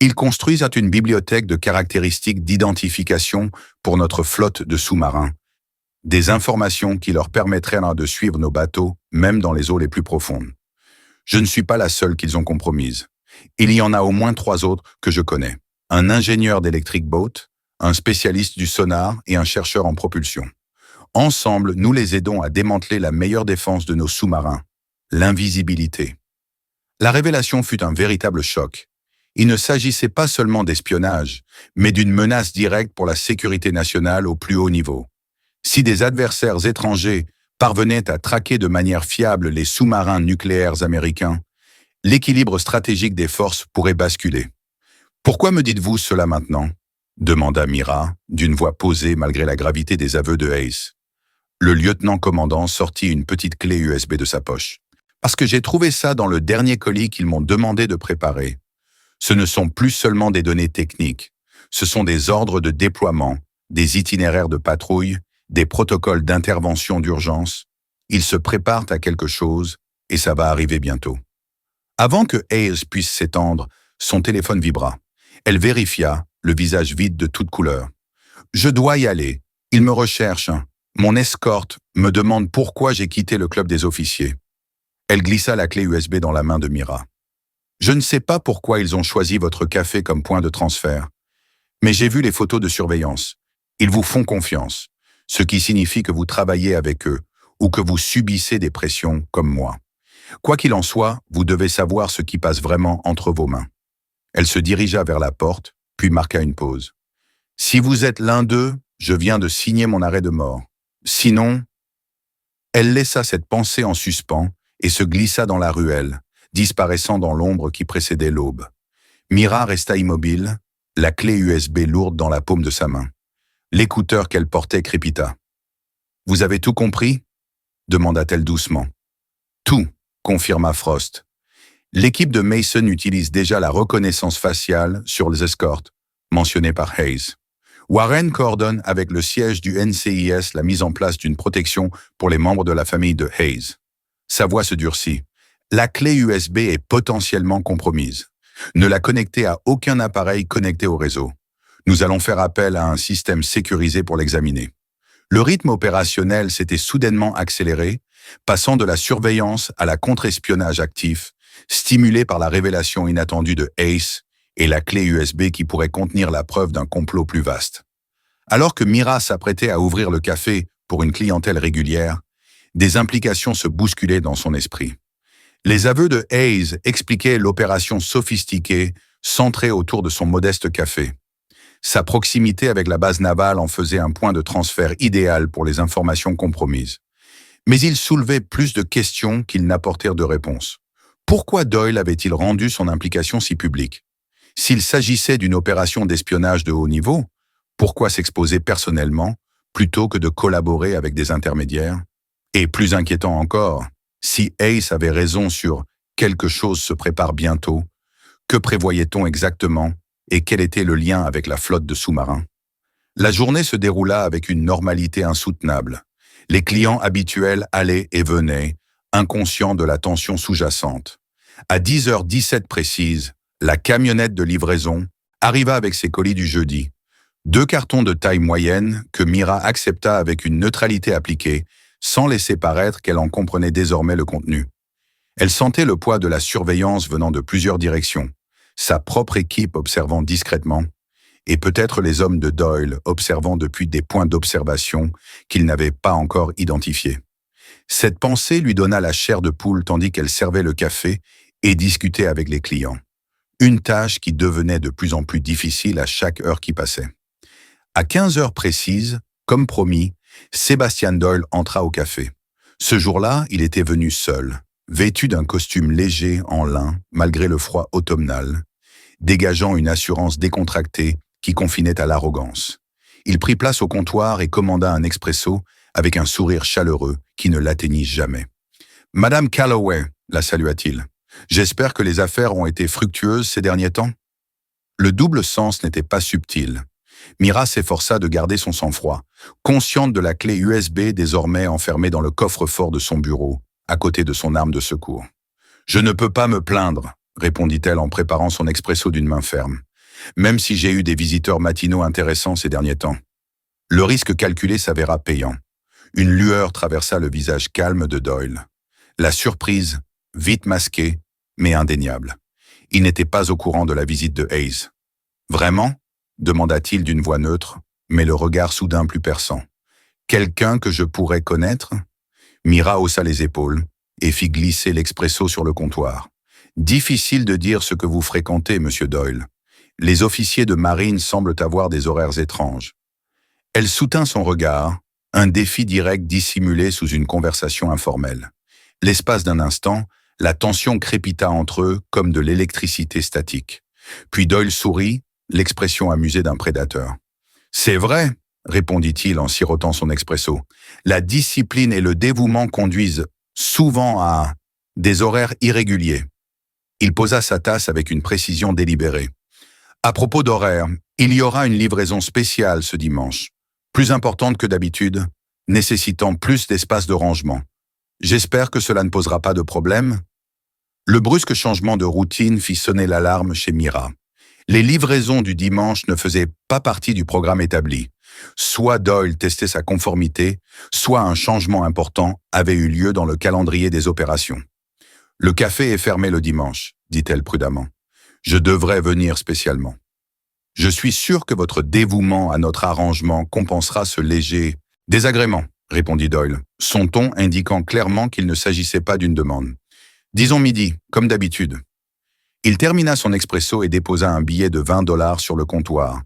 Ils construisent une bibliothèque de caractéristiques d'identification pour notre flotte de sous-marins. Des informations qui leur permettraient de suivre nos bateaux, même dans les eaux les plus profondes. Je ne suis pas la seule qu'ils ont compromise. Il y en a au moins 3 autres que je connais. Un ingénieur d'Electric Boat, un spécialiste du sonar et un chercheur en propulsion. Ensemble, nous les aidons à démanteler la meilleure défense de nos sous-marins, l'invisibilité. La révélation fut un véritable choc. Il ne s'agissait pas seulement d'espionnage, mais d'une menace directe pour la sécurité nationale au plus haut niveau. Si des adversaires étrangers parvenaient à traquer de manière fiable les sous-marins nucléaires américains, l'équilibre stratégique des forces pourrait basculer. « Pourquoi me dites-vous cela maintenant ?» demanda Mira, d'une voix posée malgré la gravité des aveux de Hayes. Le lieutenant-commandant sortit une petite clé USB de sa poche. « Parce que j'ai trouvé ça dans le dernier colis qu'ils m'ont demandé de préparer. Ce ne sont plus seulement des données techniques, ce sont des ordres de déploiement, des itinéraires de patrouille, des protocoles d'intervention d'urgence. Ils se préparent à quelque chose et ça va arriver bientôt. » Avant que Hayes puisse s'étendre, son téléphone vibra. Elle vérifia, le visage vide de toute couleur. « Je dois y aller. Ils me recherchent. Mon escorte me demande pourquoi j'ai quitté le club des officiers. » Elle glissa la clé USB dans la main de Mira. « Je ne sais pas pourquoi ils ont choisi votre café comme point de transfert, mais j'ai vu les photos de surveillance. Ils vous font confiance, ce qui signifie que vous travaillez avec eux ou que vous subissez des pressions comme moi. Quoi qu'il en soit, vous devez savoir ce qui passe vraiment entre vos mains. » Elle se dirigea vers la porte, puis marqua une pause. « Si vous êtes l'un d'eux, je viens de signer mon arrêt de mort. Sinon... » Elle laissa cette pensée en suspens et se glissa dans la ruelle, disparaissant dans l'ombre qui précédait l'aube. Mira resta immobile, la clé USB lourde dans la paume de sa main. L'écouteur qu'elle portait crépita. « Vous avez tout compris ?» demanda-t-elle doucement. « Tout », confirma Frost. L'équipe de Mason utilise déjà la reconnaissance faciale sur les escortes, mentionnées par Hayes. Warren coordonne avec le siège du NCIS la mise en place d'une protection pour les membres de la famille de Hayes. Sa voix se durcit. La clé USB est potentiellement compromise. Ne la connectez à aucun appareil connecté au réseau. Nous allons faire appel à un système sécurisé pour l'examiner. Le rythme opérationnel s'était soudainement accéléré, passant de la surveillance à la contre-espionnage actif, stimulé par la révélation inattendue de Ace et la clé USB qui pourrait contenir la preuve d'un complot plus vaste. Alors que Mira s'apprêtait à ouvrir le café pour une clientèle régulière, des implications se bousculaient dans son esprit. Les aveux de Hayes expliquaient l'opération sophistiquée centrée autour de son modeste café. Sa proximité avec la base navale en faisait un point de transfert idéal pour les informations compromises. Mais il soulevait plus de questions qu'il n'apportèrent de réponses. Pourquoi Doyle avait-il rendu son implication si publique? S'il s'agissait d'une opération d'espionnage de haut niveau, pourquoi s'exposer personnellement plutôt que de collaborer avec des intermédiaires? Et plus inquiétant encore, si Ace avait raison sur « quelque chose se prépare bientôt », que prévoyait-on exactement et quel était le lien avec la flotte de sous-marins? La journée se déroula avec une normalité insoutenable. Les clients habituels allaient et venaient, inconscients de la tension sous-jacente. À 10h17 précise, la camionnette de livraison arriva avec ses colis du jeudi. 2 cartons de taille moyenne que Mira accepta avec une neutralité appliquée, sans laisser paraître qu'elle en comprenait désormais le contenu. Elle sentait le poids de la surveillance venant de plusieurs directions, sa propre équipe observant discrètement, et peut-être les hommes de Doyle observant depuis des points d'observation qu'ils n'avaient pas encore identifiés. Cette pensée lui donna la chair de poule tandis qu'elle servait le café et discutait avec les clients. Une tâche qui devenait de plus en plus difficile à chaque heure qui passait. À 15 heures précises, comme promis, Sébastien Doyle entra au café. Ce jour-là, il était venu seul, vêtu d'un costume léger en lin malgré le froid automnal, dégageant une assurance décontractée qui confinait à l'arrogance. Il prit place au comptoir et commanda un expresso avec un sourire chaleureux qui ne l'atteignit jamais. « Madame Calloway », la salua-t-il, « j'espère que les affaires ont été fructueuses ces derniers temps ?» Le double sens n'était pas subtil. Mira s'efforça de garder son sang-froid, consciente de la clé USB désormais enfermée dans le coffre-fort de son bureau, à côté de son arme de secours. « Je ne peux pas me plaindre », répondit-elle en préparant son expresso d'une main ferme, « même si j'ai eu des visiteurs matinaux intéressants ces derniers temps. » Le risque calculé s'avéra payant. Une lueur traversa le visage calme de Doyle. La surprise, vite masquée, mais indéniable. Il n'était pas au courant de la visite de Hayes. « Vraiment ?» demanda-t-il d'une voix neutre, mais le regard soudain plus perçant. « Quelqu'un que je pourrais connaître ?» Mira haussa les épaules et fit glisser l'expresso sur le comptoir. « Difficile de dire ce que vous fréquentez, monsieur Doyle. Les officiers de marine semblent avoir des horaires étranges. » Elle soutint son regard, un défi direct dissimulé sous une conversation informelle. L'espace d'un instant, la tension crépita entre eux comme de l'électricité statique. Puis Doyle sourit, l'expression amusée d'un prédateur. « C'est vrai, » répondit-il en sirotant son expresso. « La discipline et le dévouement conduisent souvent à des horaires irréguliers. » Il posa sa tasse avec une précision délibérée. « À propos d'horaires, il y aura une livraison spéciale ce dimanche, plus importante que d'habitude, nécessitant plus d'espace de rangement. J'espère que cela ne posera pas de problème. » Le brusque changement de routine fit sonner l'alarme chez Mira. Les livraisons du dimanche ne faisaient pas partie du programme établi. Soit Doyle testait sa conformité, soit un changement important avait eu lieu dans le calendrier des opérations. « Le café est fermé le dimanche, » dit-elle prudemment. « Je devrais venir spécialement. » « Je suis sûr que votre dévouement à notre arrangement compensera ce léger désagrément, » répondit Doyle, son ton indiquant clairement qu'il ne s'agissait pas d'une demande. « Disons midi, comme d'habitude. » Il termina son expresso et déposa un billet de $20 sur le comptoir,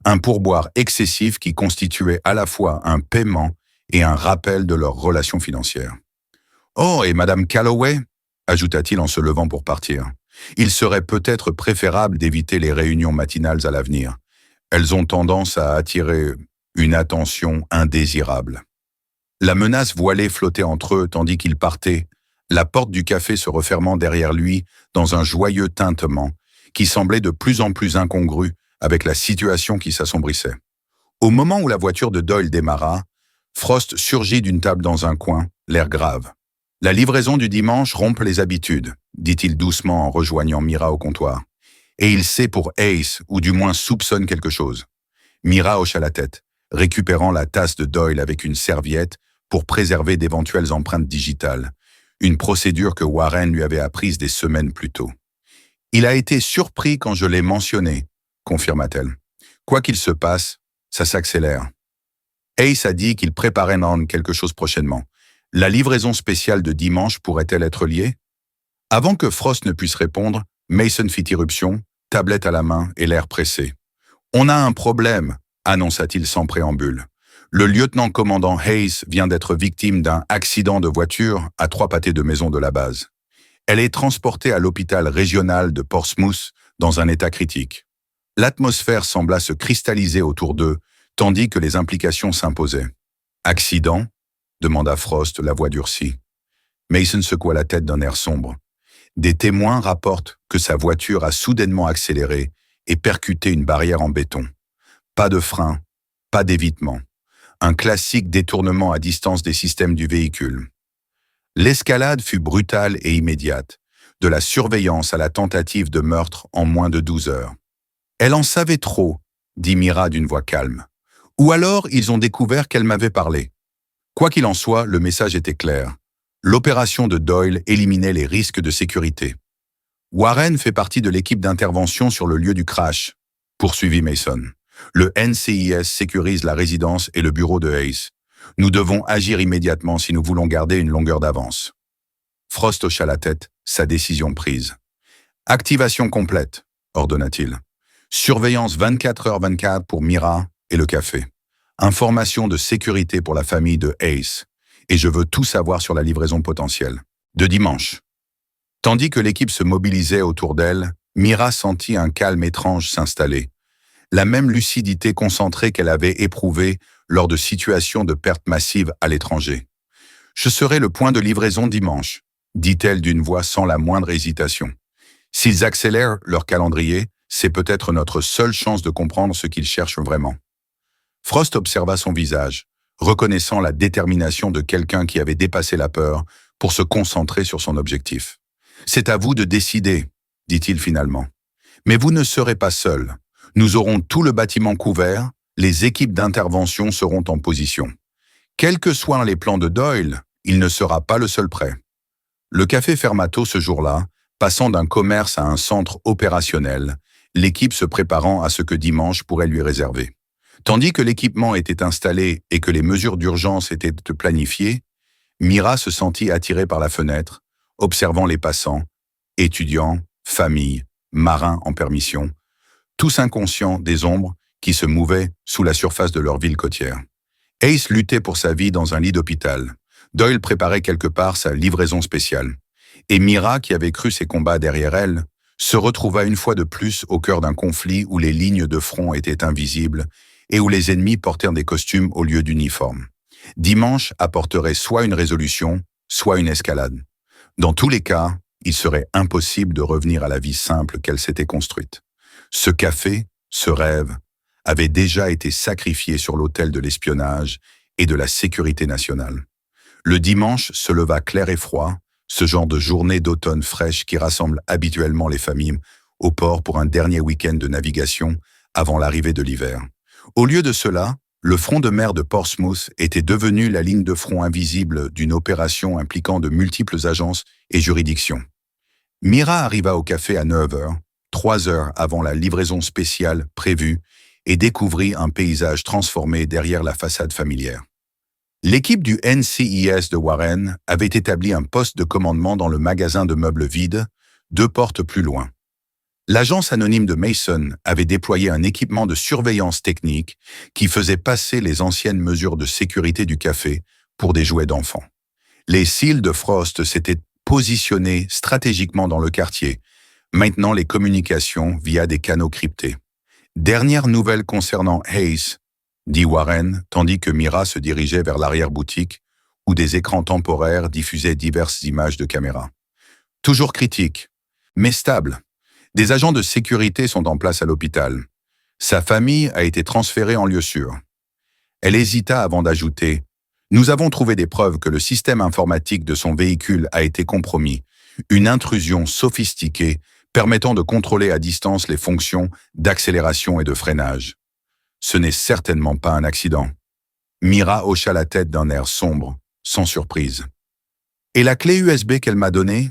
un pourboire excessif qui constituait à la fois un paiement et un rappel de leur relation financière. « Oh, et Madame Calloway » ajouta-t-il en se levant pour partir. « Il serait peut-être préférable d'éviter les réunions matinales à l'avenir. Elles ont tendance à attirer une attention indésirable. » La menace voilée flottait entre eux tandis qu'ils partaient, la porte du café se refermant derrière lui dans un joyeux tintement qui semblait de plus en plus incongru avec la situation qui s'assombrissait. Au moment où la voiture de Doyle démarra, Frost surgit d'une table dans un coin, l'air grave. « La livraison du dimanche rompt les habitudes », dit-il doucement en rejoignant Mira au comptoir. « Et il sait pour Ace, ou du moins soupçonne quelque chose. » Mira hocha la tête, récupérant la tasse de Doyle avec une serviette pour préserver d'éventuelles empreintes digitales, une procédure que Warren lui avait apprise des semaines plus tôt. « Il a été surpris quand je l'ai mentionné », confirma-t-elle. « Quoi qu'il se passe, ça s'accélère. » Ace a dit qu'il préparait quelque chose prochainement. La livraison spéciale de dimanche pourrait-elle être liée? Avant que Frost ne puisse répondre, Mason fit irruption, tablette à la main et l'air pressé. « On a un problème », annonça-t-il sans préambule. « Le lieutenant-commandant Hayes vient d'être victime d'un accident de voiture à 3 pâtés de maison de la base. Elle est transportée à l'hôpital régional de Portsmouth dans un état critique. » L'atmosphère sembla se cristalliser autour d'eux, tandis que les implications s'imposaient. « Accident ?» demanda Frost, la voix durcie. Mason secoua la tête d'un air sombre. Des témoins rapportent que sa voiture a soudainement accéléré et percuté une barrière en béton. Pas de frein, pas d'évitement. Un classique détournement à distance des systèmes du véhicule. L'escalade fut brutale et immédiate, de la surveillance à la tentative de meurtre en moins de 12 heures. « Elle en savait trop », dit Mira d'une voix calme. « Ou alors ils ont découvert qu'elle m'avait parlé. » Quoi qu'il en soit, le message était clair. L'opération de Doyle éliminait les risques de sécurité. « Warren fait partie de l'équipe d'intervention sur le lieu du crash », poursuivit Mason. « Le NCIS sécurise la résidence et le bureau de Hayes. Nous devons agir immédiatement si nous voulons garder une longueur d'avance. » Frost hocha la tête, sa décision prise. « Activation complète », ordonna-t-il. « Surveillance 24h24 pour Mira et le café. Information de sécurité pour la famille de Hayes. Et je veux tout savoir sur la livraison potentielle. De dimanche. » Tandis que l'équipe se mobilisait autour d'elle, Mira sentit un calme étrange s'installer. La même lucidité concentrée qu'elle avait éprouvée lors de situations de perte massive à l'étranger. « Je serai le point de livraison dimanche », dit-elle d'une voix sans la moindre hésitation. « S'ils accélèrent leur calendrier, c'est peut-être notre seule chance de comprendre ce qu'ils cherchent vraiment. » Frost observa son visage, reconnaissant la détermination de quelqu'un qui avait dépassé la peur pour se concentrer sur son objectif. « C'est à vous de décider, » dit-il finalement. « Mais vous ne serez pas seul. Nous aurons tout le bâtiment couvert, les équipes d'intervention seront en position. Quels que soient les plans de Doyle, il ne sera pas le seul prêt. » Le café ferma tôt ce jour-là, passant d'un commerce à un centre opérationnel, l'équipe se préparant à ce que dimanche pourrait lui réserver. Tandis que l'équipement était installé et que les mesures d'urgence étaient planifiées, Mira se sentit attirée par la fenêtre, observant les passants, étudiants, familles, marins en permission, tous inconscients des ombres qui se mouvaient sous la surface de leur ville côtière. Ace luttait pour sa vie dans un lit d'hôpital. Doyle préparait quelque part sa livraison spéciale. Et Mira, qui avait cru ses combats derrière elle, se retrouva une fois de plus au cœur d'un conflit où les lignes de front étaient invisibles et où les ennemis portèrent des costumes au lieu d'uniformes. Dimanche apporterait soit une résolution, soit une escalade. Dans tous les cas, il serait impossible de revenir à la vie simple qu'elle s'était construite. Ce café, ce rêve, avait déjà été sacrifié sur l'autel de l'espionnage et de la sécurité nationale. Le dimanche se leva clair et froid, ce genre de journée d'automne fraîche qui rassemble habituellement les familles au port pour un dernier week-end de navigation avant l'arrivée de l'hiver. Au lieu de cela, le front de mer de Portsmouth était devenu la ligne de front invisible d'une opération impliquant de multiples agences et juridictions. Mira arriva au café à 9h, 3 heures avant la livraison spéciale prévue, et découvrit un paysage transformé derrière la façade familière. L'équipe du NCIS de Warren avait établi un poste de commandement dans le magasin de meubles vides, 2 portes plus loin. L'agence anonyme de Mason avait déployé un équipement de surveillance technique qui faisait passer les anciennes mesures de sécurité du café pour des jouets d'enfants. Les SEAL de Frost s'étaient positionnés stratégiquement dans le quartier, maintenant les communications via des canaux cryptés. Dernière nouvelle concernant Hayes, dit Warren, tandis que Mira se dirigeait vers l'arrière-boutique, où des écrans temporaires diffusaient diverses images de caméras. Toujours critique, mais stable. Des agents de sécurité sont en place à l'hôpital. Sa famille a été transférée en lieu sûr. Elle hésita avant d'ajouter « Nous avons trouvé des preuves que le système informatique de son véhicule a été compromis, une intrusion sophistiquée permettant de contrôler à distance les fonctions d'accélération et de freinage. Ce n'est certainement pas un accident. » Mira hocha la tête d'un air sombre, sans surprise. « Et la clé USB qu'elle m'a donnée ?»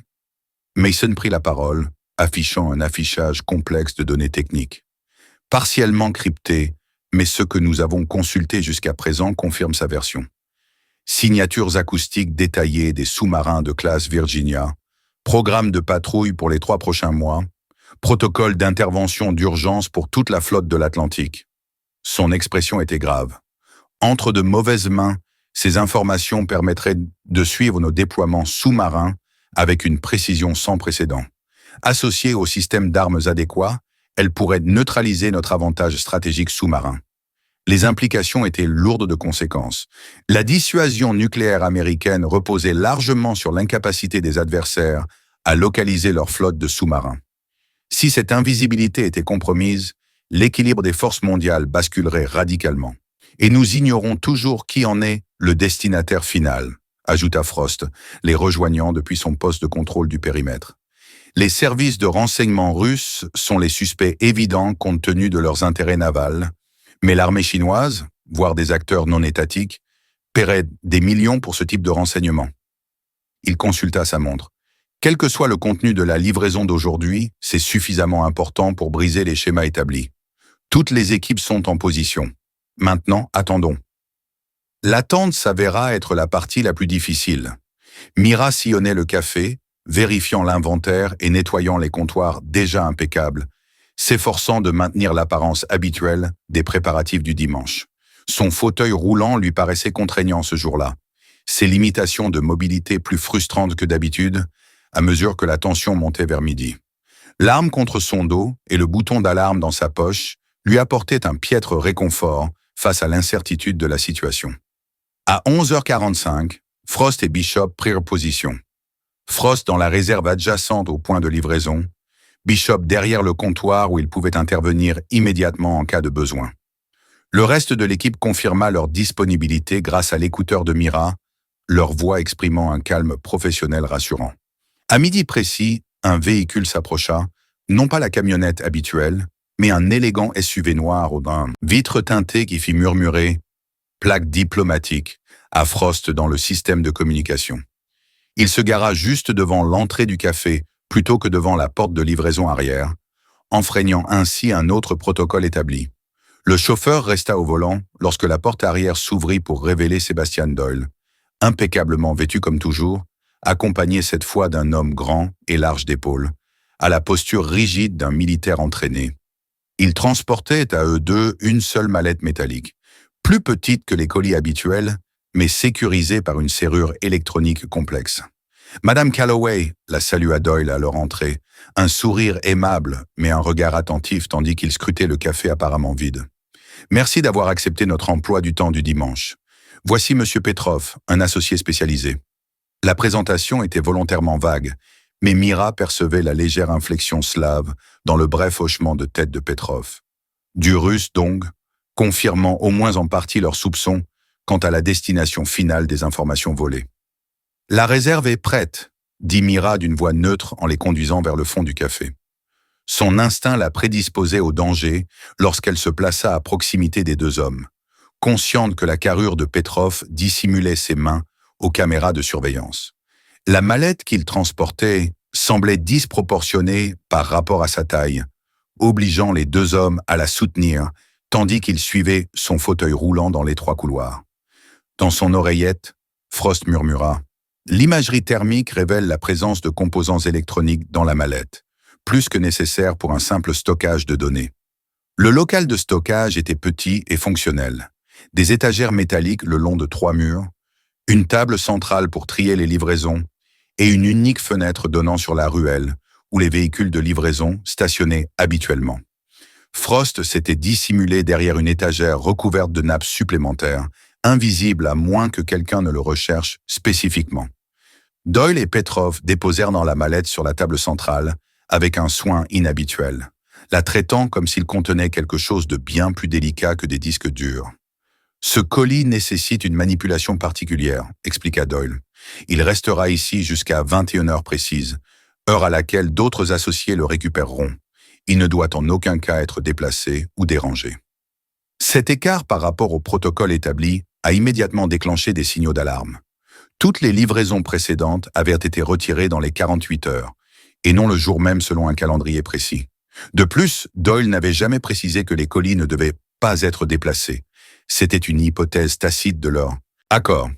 Mason prit la parole, affichant un affichage complexe de données techniques. Partiellement crypté, mais ce que nous avons consulté jusqu'à présent confirme sa version. Signatures acoustiques détaillées des sous-marins de classe Virginia, programme de patrouille pour les 3 prochains mois, protocole d'intervention d'urgence pour toute la flotte de l'Atlantique. Son expression était grave. Entre de mauvaises mains, ces informations permettraient de suivre nos déploiements sous-marins avec une précision sans précédent. Associée au système d'armes adéquat, elle pourrait neutraliser notre avantage stratégique sous-marin. Les implications étaient lourdes de conséquences. La dissuasion nucléaire américaine reposait largement sur l'incapacité des adversaires à localiser leur flotte de sous-marins. Si cette invisibilité était compromise, l'équilibre des forces mondiales basculerait radicalement. Et nous ignorons toujours qui en est le destinataire final, ajouta Frost, les rejoignant depuis son poste de contrôle du périmètre. Les services de renseignement russes sont les suspects évidents compte tenu de leurs intérêts navals, mais l'armée chinoise, voire des acteurs non étatiques, paierait des millions pour ce type de renseignement. Il consulta sa montre. Quel que soit le contenu de la livraison d'aujourd'hui, c'est suffisamment important pour briser les schémas établis. Toutes les équipes sont en position. Maintenant, attendons. L'attente s'avéra être la partie la plus difficile. Mira sillonnait le café, vérifiant l'inventaire et nettoyant les comptoirs déjà impeccables, s'efforçant de maintenir l'apparence habituelle des préparatifs du dimanche. Son fauteuil roulant lui paraissait contraignant ce jour-là, ses limitations de mobilité plus frustrantes que d'habitude, à mesure que la tension montait vers midi. L'arme contre son dos et le bouton d'alarme dans sa poche lui apportaient un piètre réconfort face à l'incertitude de la situation. À 11h45, Frost et Bishop prirent position. Frost dans la réserve adjacente au point de livraison, Bishop derrière le comptoir où il pouvait intervenir immédiatement en cas de besoin. Le reste de l'équipe confirma leur disponibilité grâce à l'écouteur de Mira, leur voix exprimant un calme professionnel rassurant. À midi précis, un véhicule s'approcha, non pas la camionnette habituelle, mais un élégant SUV noir aux vitres teintées qui fit murmurer « plaque diplomatique » à Frost dans le système de communication. Il se gara juste devant l'entrée du café plutôt que devant la porte de livraison arrière, enfreignant ainsi un autre protocole établi. Le chauffeur resta au volant lorsque la porte arrière s'ouvrit pour révéler Sébastien Doyle, impeccablement vêtu comme toujours, accompagné cette fois d'un homme grand et large d'épaules, à la posture rigide d'un militaire entraîné. Ils transportaient à eux deux une seule mallette métallique, plus petite que les colis habituels, mais sécurisée par une serrure électronique complexe. Madame Calloway la salua Doyle à leur entrée, un sourire aimable, mais un regard attentif tandis qu'il scrutait le café apparemment vide. « Merci d'avoir accepté notre emploi du temps du dimanche. Voici Monsieur Petrov, un associé spécialisé. » La présentation était volontairement vague, mais Mira percevait la légère inflexion slave dans le bref hochement de tête de Petrov. Du russe donc, confirmant au moins en partie leurs soupçons quant à la destination finale des informations volées. « La réserve est prête », dit Mira d'une voix neutre en les conduisant vers le fond du café. Son instinct la prédisposait au danger lorsqu'elle se plaça à proximité des deux hommes, consciente que la carrure de Petrov dissimulait ses mains aux caméras de surveillance. La mallette qu'il transportait semblait disproportionnée par rapport à sa taille, obligeant les deux hommes à la soutenir tandis qu'il suivait son fauteuil roulant dans l'étroit couloir. Dans son oreillette, Frost murmura « L'imagerie thermique révèle la présence de composants électroniques dans la mallette, plus que nécessaire pour un simple stockage de données. » Le local de stockage était petit et fonctionnel. Des étagères métalliques le long de 3 murs, une table centrale pour trier les livraisons et une unique fenêtre donnant sur la ruelle où les véhicules de livraison stationnaient habituellement. Frost s'était dissimulé derrière une étagère recouverte de nappes supplémentaires, invisible à moins que quelqu'un ne le recherche spécifiquement. Doyle et Petrov déposèrent dans la mallette sur la table centrale avec un soin inhabituel, la traitant comme s'il contenait quelque chose de bien plus délicat que des disques durs. Ce colis nécessite une manipulation particulière, expliqua Doyle. Il restera ici jusqu'à 21 heures précises, heure à laquelle d'autres associés le récupéreront. Il ne doit en aucun cas être déplacé ou dérangé. Cet écart par rapport au protocole établi a immédiatement déclenché des signaux d'alarme. Toutes les livraisons précédentes avaient été retirées dans les 48 heures, et non le jour même selon un calendrier précis. De plus, Doyle n'avait jamais précisé que les colis ne devaient pas être déplacés. C'était une hypothèse tacite de leur accord.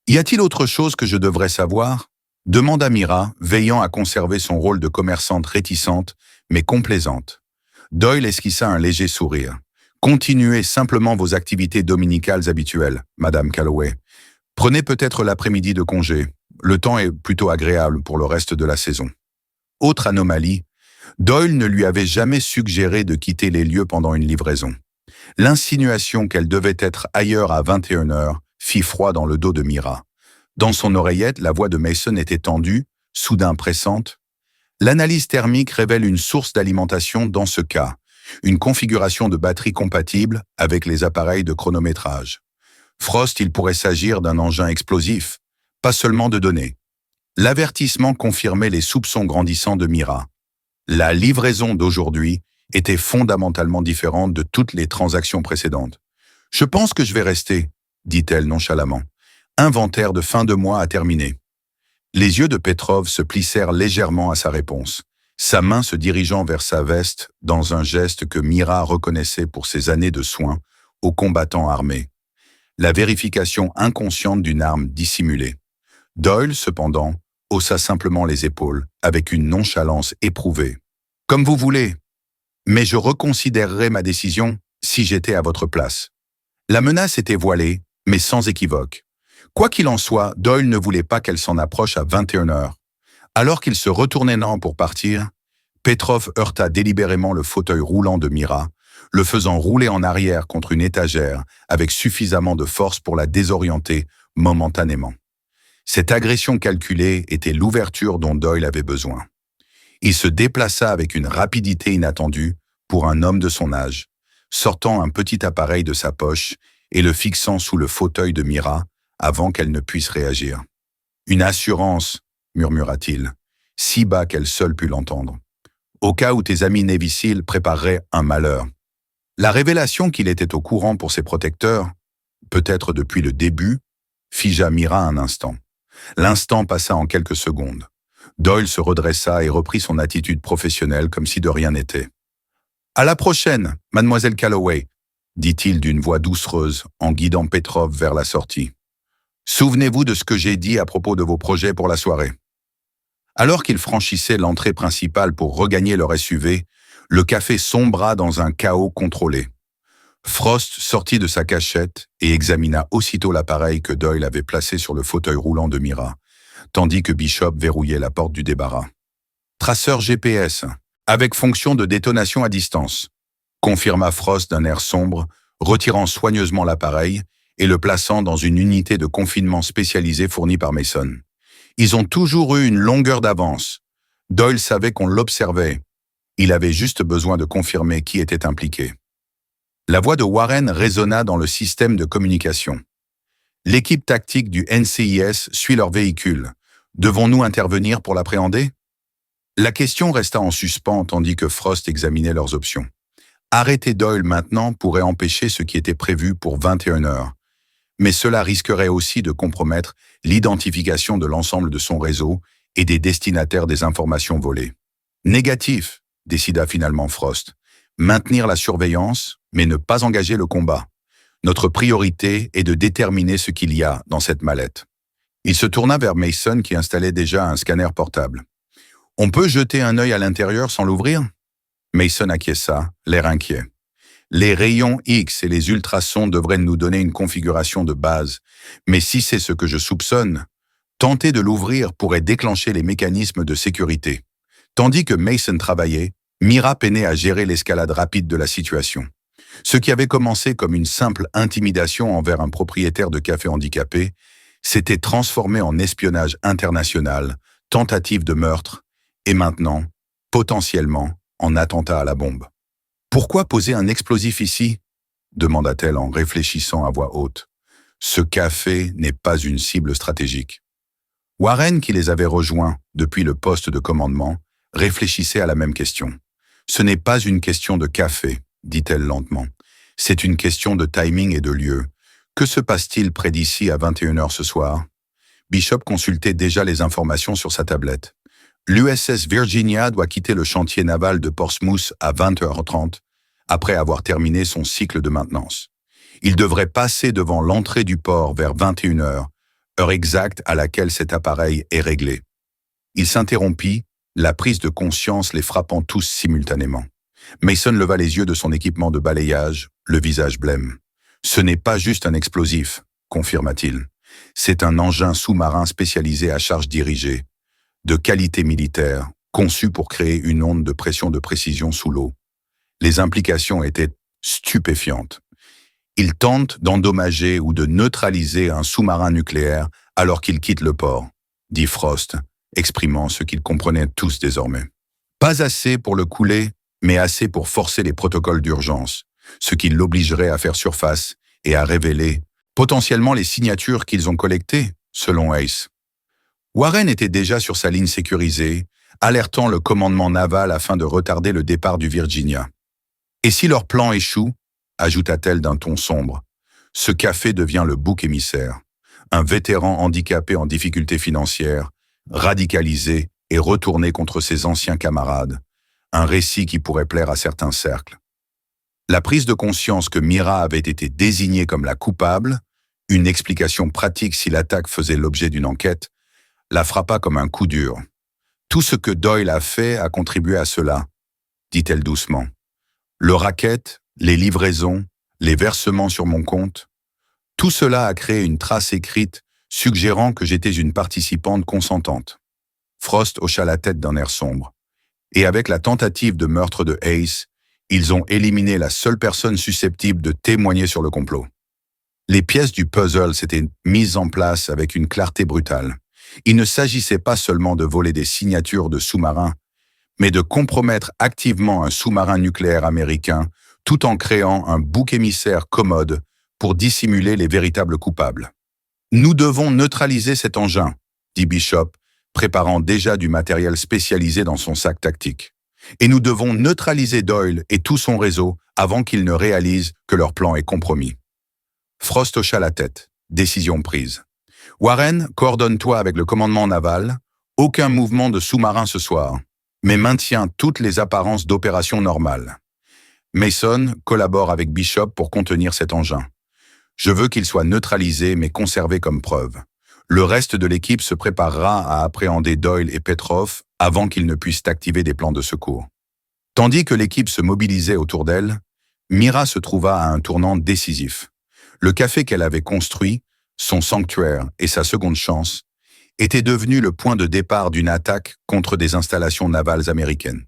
Y a-t-il autre chose que je devrais savoir? Demanda Mira, veillant à conserver son rôle de commerçante réticente, mais complaisante. Doyle esquissa un léger sourire. Continuez simplement vos activités dominicales habituelles, Madame Calloway. Prenez peut-être l'après-midi de congé. Le temps est plutôt agréable pour le reste de la saison. Autre anomalie, Doyle ne lui avait jamais suggéré de quitter les lieux pendant une livraison. L'insinuation qu'elle devait être ailleurs à 21 heures fit froid dans le dos de Mira. Dans son oreillette, la voix de Mason était tendue, soudain pressante. L'analyse thermique révèle une source d'alimentation dans ce cas, une configuration de batterie compatible avec les appareils de chronométrage. Frost, il pourrait s'agir d'un engin explosif, pas seulement de données. L'avertissement confirmait les soupçons grandissants de Mira. La livraison d'aujourd'hui était fondamentalement différente de toutes les transactions précédentes. « Je pense que je vais rester », dit-elle nonchalamment. « Inventaire de fin de mois à terminer. » Les yeux de Petrov se plissèrent légèrement à sa réponse, sa main se dirigeant vers sa veste dans un geste que Mira reconnaissait pour ses années de soins aux combattants armés. La vérification inconsciente d'une arme dissimulée. Doyle, cependant, haussa simplement les épaules, avec une nonchalance éprouvée. « Comme vous voulez, mais je reconsidérerais ma décision si j'étais à votre place. » La menace était voilée, mais sans équivoque. Quoi qu'il en soit, Doyle ne voulait pas qu'elle s'en approche à 21 heures. Alors qu'il se retournait pour partir, Petrov heurta délibérément le fauteuil roulant de Mira, le faisant rouler en arrière contre une étagère avec suffisamment de force pour la désorienter momentanément. Cette agression calculée était l'ouverture dont Doyle avait besoin. Il se déplaça avec une rapidité inattendue pour un homme de son âge, sortant un petit appareil de sa poche et le fixant sous le fauteuil de Mira avant qu'elle ne puisse réagir. « Une assurance », murmura-t-il, si bas qu'elle seule put l'entendre. « Au cas où tes amis Navy Seals prépareraient un malheur. » La révélation qu'il était au courant pour ses protecteurs, peut-être depuis le début, figea Mira un instant. L'instant passa en quelques secondes. Doyle se redressa et reprit son attitude professionnelle comme si de rien n'était. « À la prochaine, mademoiselle Calloway », dit-il d'une voix doucereuse en guidant Petrov vers la sortie. « Souvenez-vous de ce que j'ai dit à propos de vos projets pour la soirée. » Alors qu'ils franchissaient l'entrée principale pour regagner leur SUV, le café sombra dans un chaos contrôlé. Frost sortit de sa cachette et examina aussitôt l'appareil que Doyle avait placé sur le fauteuil roulant de Mira, tandis que Bishop verrouillait la porte du débarras. « Traceur GPS, avec fonction de détonation à distance », confirma Frost d'un air sombre, retirant soigneusement l'appareil et le plaçant dans une unité de confinement spécialisée fournie par Mason. Ils ont toujours eu une longueur d'avance. Doyle savait qu'on l'observait. Il avait juste besoin de confirmer qui était impliqué. La voix de Warren résonna dans le système de communication. L'équipe tactique du NCIS suit leur véhicule. Devons-nous intervenir pour l'appréhender? La question resta en suspens tandis que Frost examinait leurs options. Arrêter Doyle maintenant pourrait empêcher ce qui était prévu pour 21 heures. Mais cela risquerait aussi de compromettre l'identification de l'ensemble de son réseau et des destinataires des informations volées. Négatif, décida finalement Frost. Maintenir la surveillance, mais ne pas engager le combat. Notre priorité est de déterminer ce qu'il y a dans cette mallette. Il se tourna vers Mason qui installait déjà un scanner portable. « On peut jeter un œil à l'intérieur sans l'ouvrir » Mason acquiesça, l'air inquiet. Les rayons X et les ultrasons devraient nous donner une configuration de base, mais si c'est ce que je soupçonne, tenter de l'ouvrir pourrait déclencher les mécanismes de sécurité. Tandis que Mason travaillait, Mira peinait à gérer l'escalade rapide de la situation. Ce qui avait commencé comme une simple intimidation envers un propriétaire de café handicapé s'était transformé en espionnage international, tentative de meurtre et maintenant, potentiellement, en attentat à la bombe. « Pourquoi poser un explosif ici ?» demanda-t-elle en réfléchissant à voix haute. « Ce café n'est pas une cible stratégique. » Warren, qui les avait rejoints depuis le poste de commandement, réfléchissait à la même question. « Ce n'est pas une question de café, » dit-elle lentement. « C'est une question de timing et de lieu. Que se passe-t-il près d'ici à 21h ce soir ?» Bishop consultait déjà les informations sur sa tablette. L'USS Virginia doit quitter le chantier naval de Portsmouth à 20h30, après avoir terminé son cycle de maintenance. Il devrait passer devant l'entrée du port vers 21h, heure exacte à laquelle cet appareil est réglé. Il s'interrompit, la prise de conscience les frappant tous simultanément. Mason leva les yeux de son équipement de balayage, le visage blême. « Ce n'est pas juste un explosif », confirma-t-il. « C'est un engin sous-marin spécialisé à charge dirigée, de qualité militaire, conçu pour créer une onde de pression de précision sous l'eau. » Les implications étaient stupéfiantes. Il tente d'endommager ou de neutraliser un sous-marin nucléaire alors qu'il quitte le port, dit Frost, exprimant ce qu'ils comprenaient tous désormais. Pas assez pour le couler, mais assez pour forcer les protocoles d'urgence, ce qui l'obligerait à faire surface et à révéler potentiellement les signatures qu'ils ont collectées, selon Ace. Warren était déjà sur sa ligne sécurisée, alertant le commandement naval afin de retarder le départ du Virginia. « Et si leur plan échoue ?» ajouta-t-elle d'un ton sombre. « Ce café devient le bouc émissaire, un vétéran handicapé en difficulté financière, radicalisé et retourné contre ses anciens camarades, un récit qui pourrait plaire à certains cercles. » La prise de conscience que Mira avait été désignée comme la coupable, une explication pratique si l'attaque faisait l'objet d'une enquête, la frappa comme un coup dur. « Tout ce que Doyle a fait a contribué à cela, » dit-elle doucement. « Le racket, les livraisons, les versements sur mon compte, tout cela a créé une trace écrite suggérant que j'étais une participante consentante. » Frost hocha la tête d'un air sombre. « Et avec la tentative de meurtre de Ace, ils ont éliminé la seule personne susceptible de témoigner sur le complot. » Les pièces du puzzle s'étaient mises en place avec une clarté brutale. Il ne s'agissait pas seulement de voler des signatures de sous-marins, mais de compromettre activement un sous-marin nucléaire américain tout en créant un bouc émissaire commode pour dissimuler les véritables coupables. « Nous devons neutraliser cet engin, » dit Bishop, préparant déjà du matériel spécialisé dans son sac tactique. « Et nous devons neutraliser Doyle et tout son réseau avant qu'ils ne réalisent que leur plan est compromis. » Frost hocha la tête. Décision prise. « Warren, coordonne-toi avec le commandement naval. Aucun mouvement de sous-marin ce soir, mais maintiens toutes les apparences d'opération normale. Mason collabore avec Bishop pour contenir cet engin. Je veux qu'il soit neutralisé mais conservé comme preuve. Le reste de l'équipe se préparera à appréhender Doyle et Petrov avant qu'ils ne puissent activer des plans de secours. » Tandis que l'équipe se mobilisait autour d'elle, Mira se trouva à un tournant décisif. Le café qu'elle avait construit, son sanctuaire et sa seconde chance, était devenu le point de départ d'une attaque contre des installations navales américaines.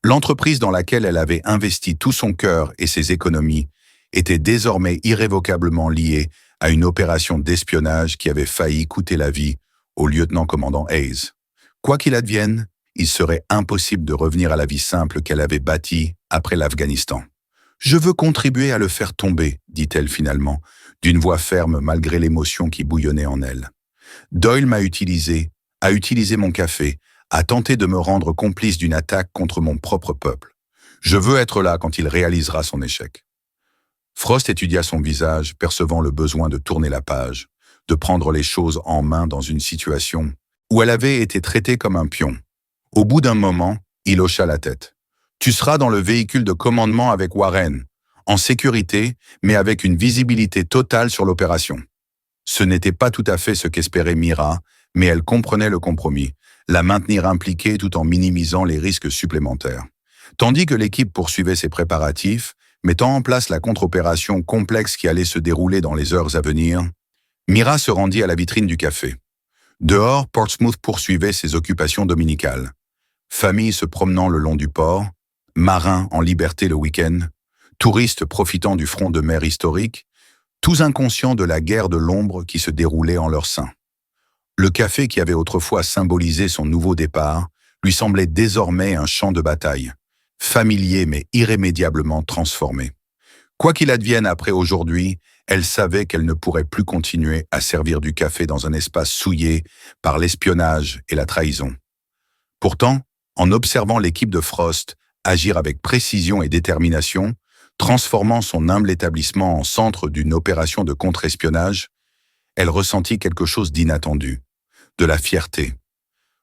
L'entreprise dans laquelle elle avait investi tout son cœur et ses économies était désormais irrévocablement liée à une opération d'espionnage qui avait failli coûter la vie au lieutenant-commandant Hayes. Quoi qu'il advienne, il serait impossible de revenir à la vie simple qu'elle avait bâtie après l'Afghanistan. « Je veux contribuer à le faire tomber, » dit-elle finalement, d'une voix ferme malgré l'émotion qui bouillonnait en elle. « Doyle m'a utilisé, a utilisé mon café, a tenté de me rendre complice d'une attaque contre mon propre peuple. Je veux être là quand il réalisera son échec. » Frost étudia son visage, percevant le besoin de tourner la page, de prendre les choses en main dans une situation où elle avait été traitée comme un pion. Au bout d'un moment, il hocha la tête. « Tu seras dans le véhicule de commandement avec Warren, en sécurité, mais avec une visibilité totale sur l'opération. » Ce n'était pas tout à fait ce qu'espérait Mira, mais elle comprenait le compromis, la maintenir impliquée tout en minimisant les risques supplémentaires. Tandis que l'équipe poursuivait ses préparatifs, mettant en place la contre-opération complexe qui allait se dérouler dans les heures à venir, Mira se rendit à la vitrine du café. Dehors, Portsmouth poursuivait ses occupations dominicales. Familles se promenant le long du port, marins en liberté le week-end, touristes profitant du front de mer historique, tous inconscients de la guerre de l'ombre qui se déroulait en leur sein. Le café qui avait autrefois symbolisé son nouveau départ lui semblait désormais un champ de bataille, familier mais irrémédiablement transformé. Quoi qu'il advienne après aujourd'hui, elle savait qu'elle ne pourrait plus continuer à servir du café dans un espace souillé par l'espionnage et la trahison. Pourtant, en observant l'équipe de Frost agir avec précision et détermination, transformant son humble établissement en centre d'une opération de contre-espionnage, elle ressentit quelque chose d'inattendu, de la fierté.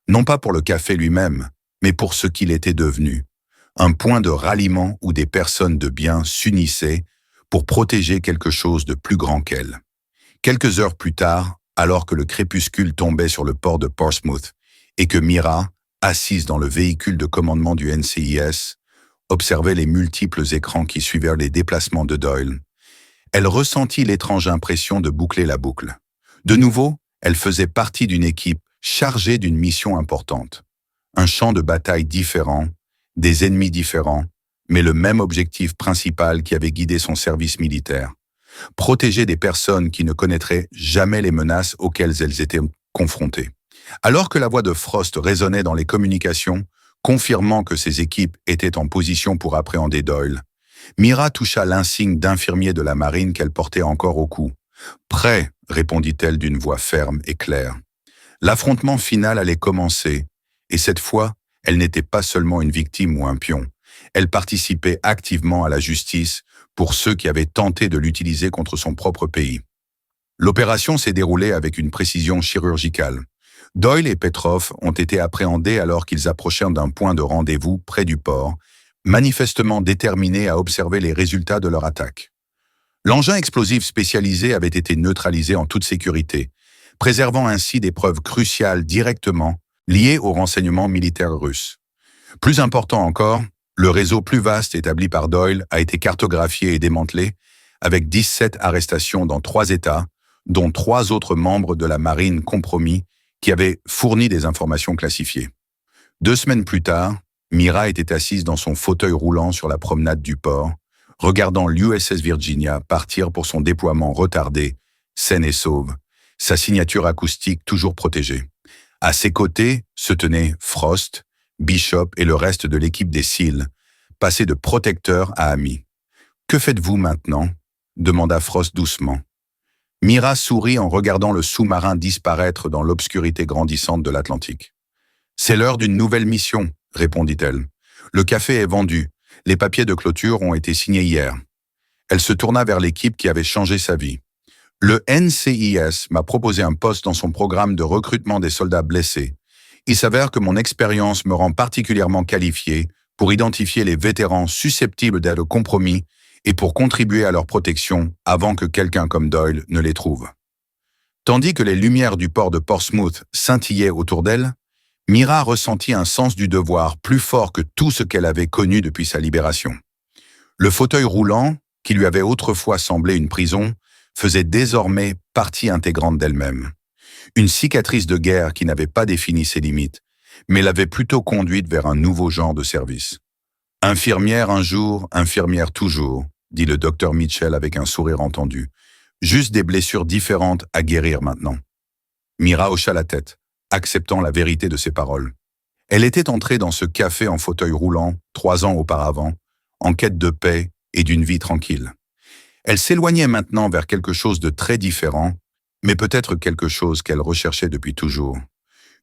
Non pas pour le café lui-même, mais pour ce qu'il était devenu, un point de ralliement où des personnes de bien s'unissaient pour protéger quelque chose de plus grand qu'elle. Quelques heures plus tard, alors que le crépuscule tombait sur le port de Portsmouth et que Mira, assise dans le véhicule de commandement du NCIS, observait les multiples écrans qui suivaient les déplacements de Doyle, elle ressentit l'étrange impression de boucler la boucle. De nouveau, elle faisait partie d'une équipe chargée d'une mission importante. Un champ de bataille différent, des ennemis différents, mais le même objectif principal qui avait guidé son service militaire. Protéger des personnes qui ne connaîtraient jamais les menaces auxquelles elles étaient confrontées. Alors que la voix de Frost résonnait dans les communications, confirmant que ses équipes étaient en position pour appréhender Doyle, Mira toucha l'insigne d'infirmier de la marine qu'elle portait encore au cou. « Prêt », répondit-elle d'une voix ferme et claire. L'affrontement final allait commencer, et cette fois, elle n'était pas seulement une victime ou un pion. Elle participait activement à la justice pour ceux qui avaient tenté de l'utiliser contre son propre pays. L'opération s'est déroulée avec une précision chirurgicale. Doyle et Petrov ont été appréhendés alors qu'ils approchèrent d'un point de rendez-vous près du port, manifestement déterminés à observer les résultats de leur attaque. L'engin explosif spécialisé avait été neutralisé en toute sécurité, préservant ainsi des preuves cruciales directement liées aux renseignements militaires russes. Plus important encore, le réseau plus vaste établi par Doyle a été cartographié et démantelé, avec 17 arrestations dans 3 États, dont 3 autres membres de la marine compromis qui avaient fourni des informations classifiées. 2 semaines plus tard, Mira était assise dans son fauteuil roulant sur la promenade du port, regardant l'USS Virginia partir pour son déploiement retardé, saine et sauve, sa signature acoustique toujours protégée. À ses côtés se tenaient Frost, Bishop et le reste de l'équipe des SEAL, passés de protecteurs à amis. « Que faites-vous maintenant » demanda Frost doucement. Mira sourit en regardant le sous-marin disparaître dans l'obscurité grandissante de l'Atlantique. « C'est l'heure d'une nouvelle mission », répondit-elle. « Le café est vendu. Les papiers de clôture ont été signés hier. » Elle se tourna vers l'équipe qui avait changé sa vie. « Le NCIS m'a proposé un poste dans son programme de recrutement des soldats blessés. Il s'avère que mon expérience me rend particulièrement qualifié pour identifier les vétérans susceptibles d'être compromis et pour contribuer à leur protection avant que quelqu'un comme Doyle ne les trouve. » Tandis que les lumières du port de Portsmouth scintillaient autour d'elle, Mira ressentit un sens du devoir plus fort que tout ce qu'elle avait connu depuis sa libération. Le fauteuil roulant, qui lui avait autrefois semblé une prison, faisait désormais partie intégrante d'elle-même. Une cicatrice de guerre qui n'avait pas défini ses limites, mais l'avait plutôt conduite vers un nouveau genre de service. « Infirmière un jour, infirmière toujours », dit le docteur Mitchell avec un sourire entendu. « Juste des blessures différentes à guérir maintenant. » Mira hocha la tête, acceptant la vérité de ses paroles. Elle était entrée dans ce café en fauteuil roulant 3 ans auparavant, en quête de paix et d'une vie tranquille. Elle s'éloignait maintenant vers quelque chose de très différent, mais peut-être quelque chose qu'elle recherchait depuis toujours.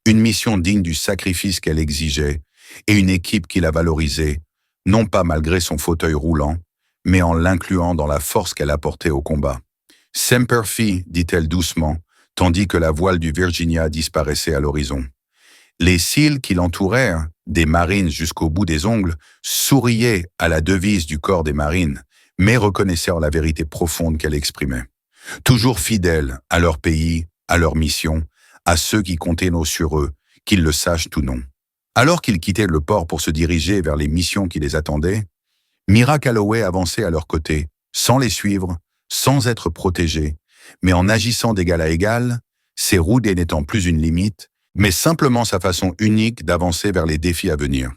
Une mission digne du sacrifice qu'elle exigeait et une équipe qui la valorisait, non pas malgré son fauteuil roulant, mais en l'incluant dans la force qu'elle apportait au combat. « Semper Fi », dit-elle doucement, tandis que la voile du Virginia disparaissait à l'horizon. Les SEAL qui l'entouraient, des marines jusqu'au bout des ongles, souriaient à la devise du corps des marines, mais reconnaissaient la vérité profonde qu'elle exprimait. Toujours fidèles à leur pays, à leur mission, à ceux qui comptaient sur eux, qu'ils le sachent ou non. Alors qu'ils quittaient le port pour se diriger vers les missions qui les attendaient, Mira Calloway avançait à leur côté, sans les suivre, sans être protégée, mais en agissant d'égal à égal, ses roues n'étant plus une limite, mais simplement sa façon unique d'avancer vers les défis à venir.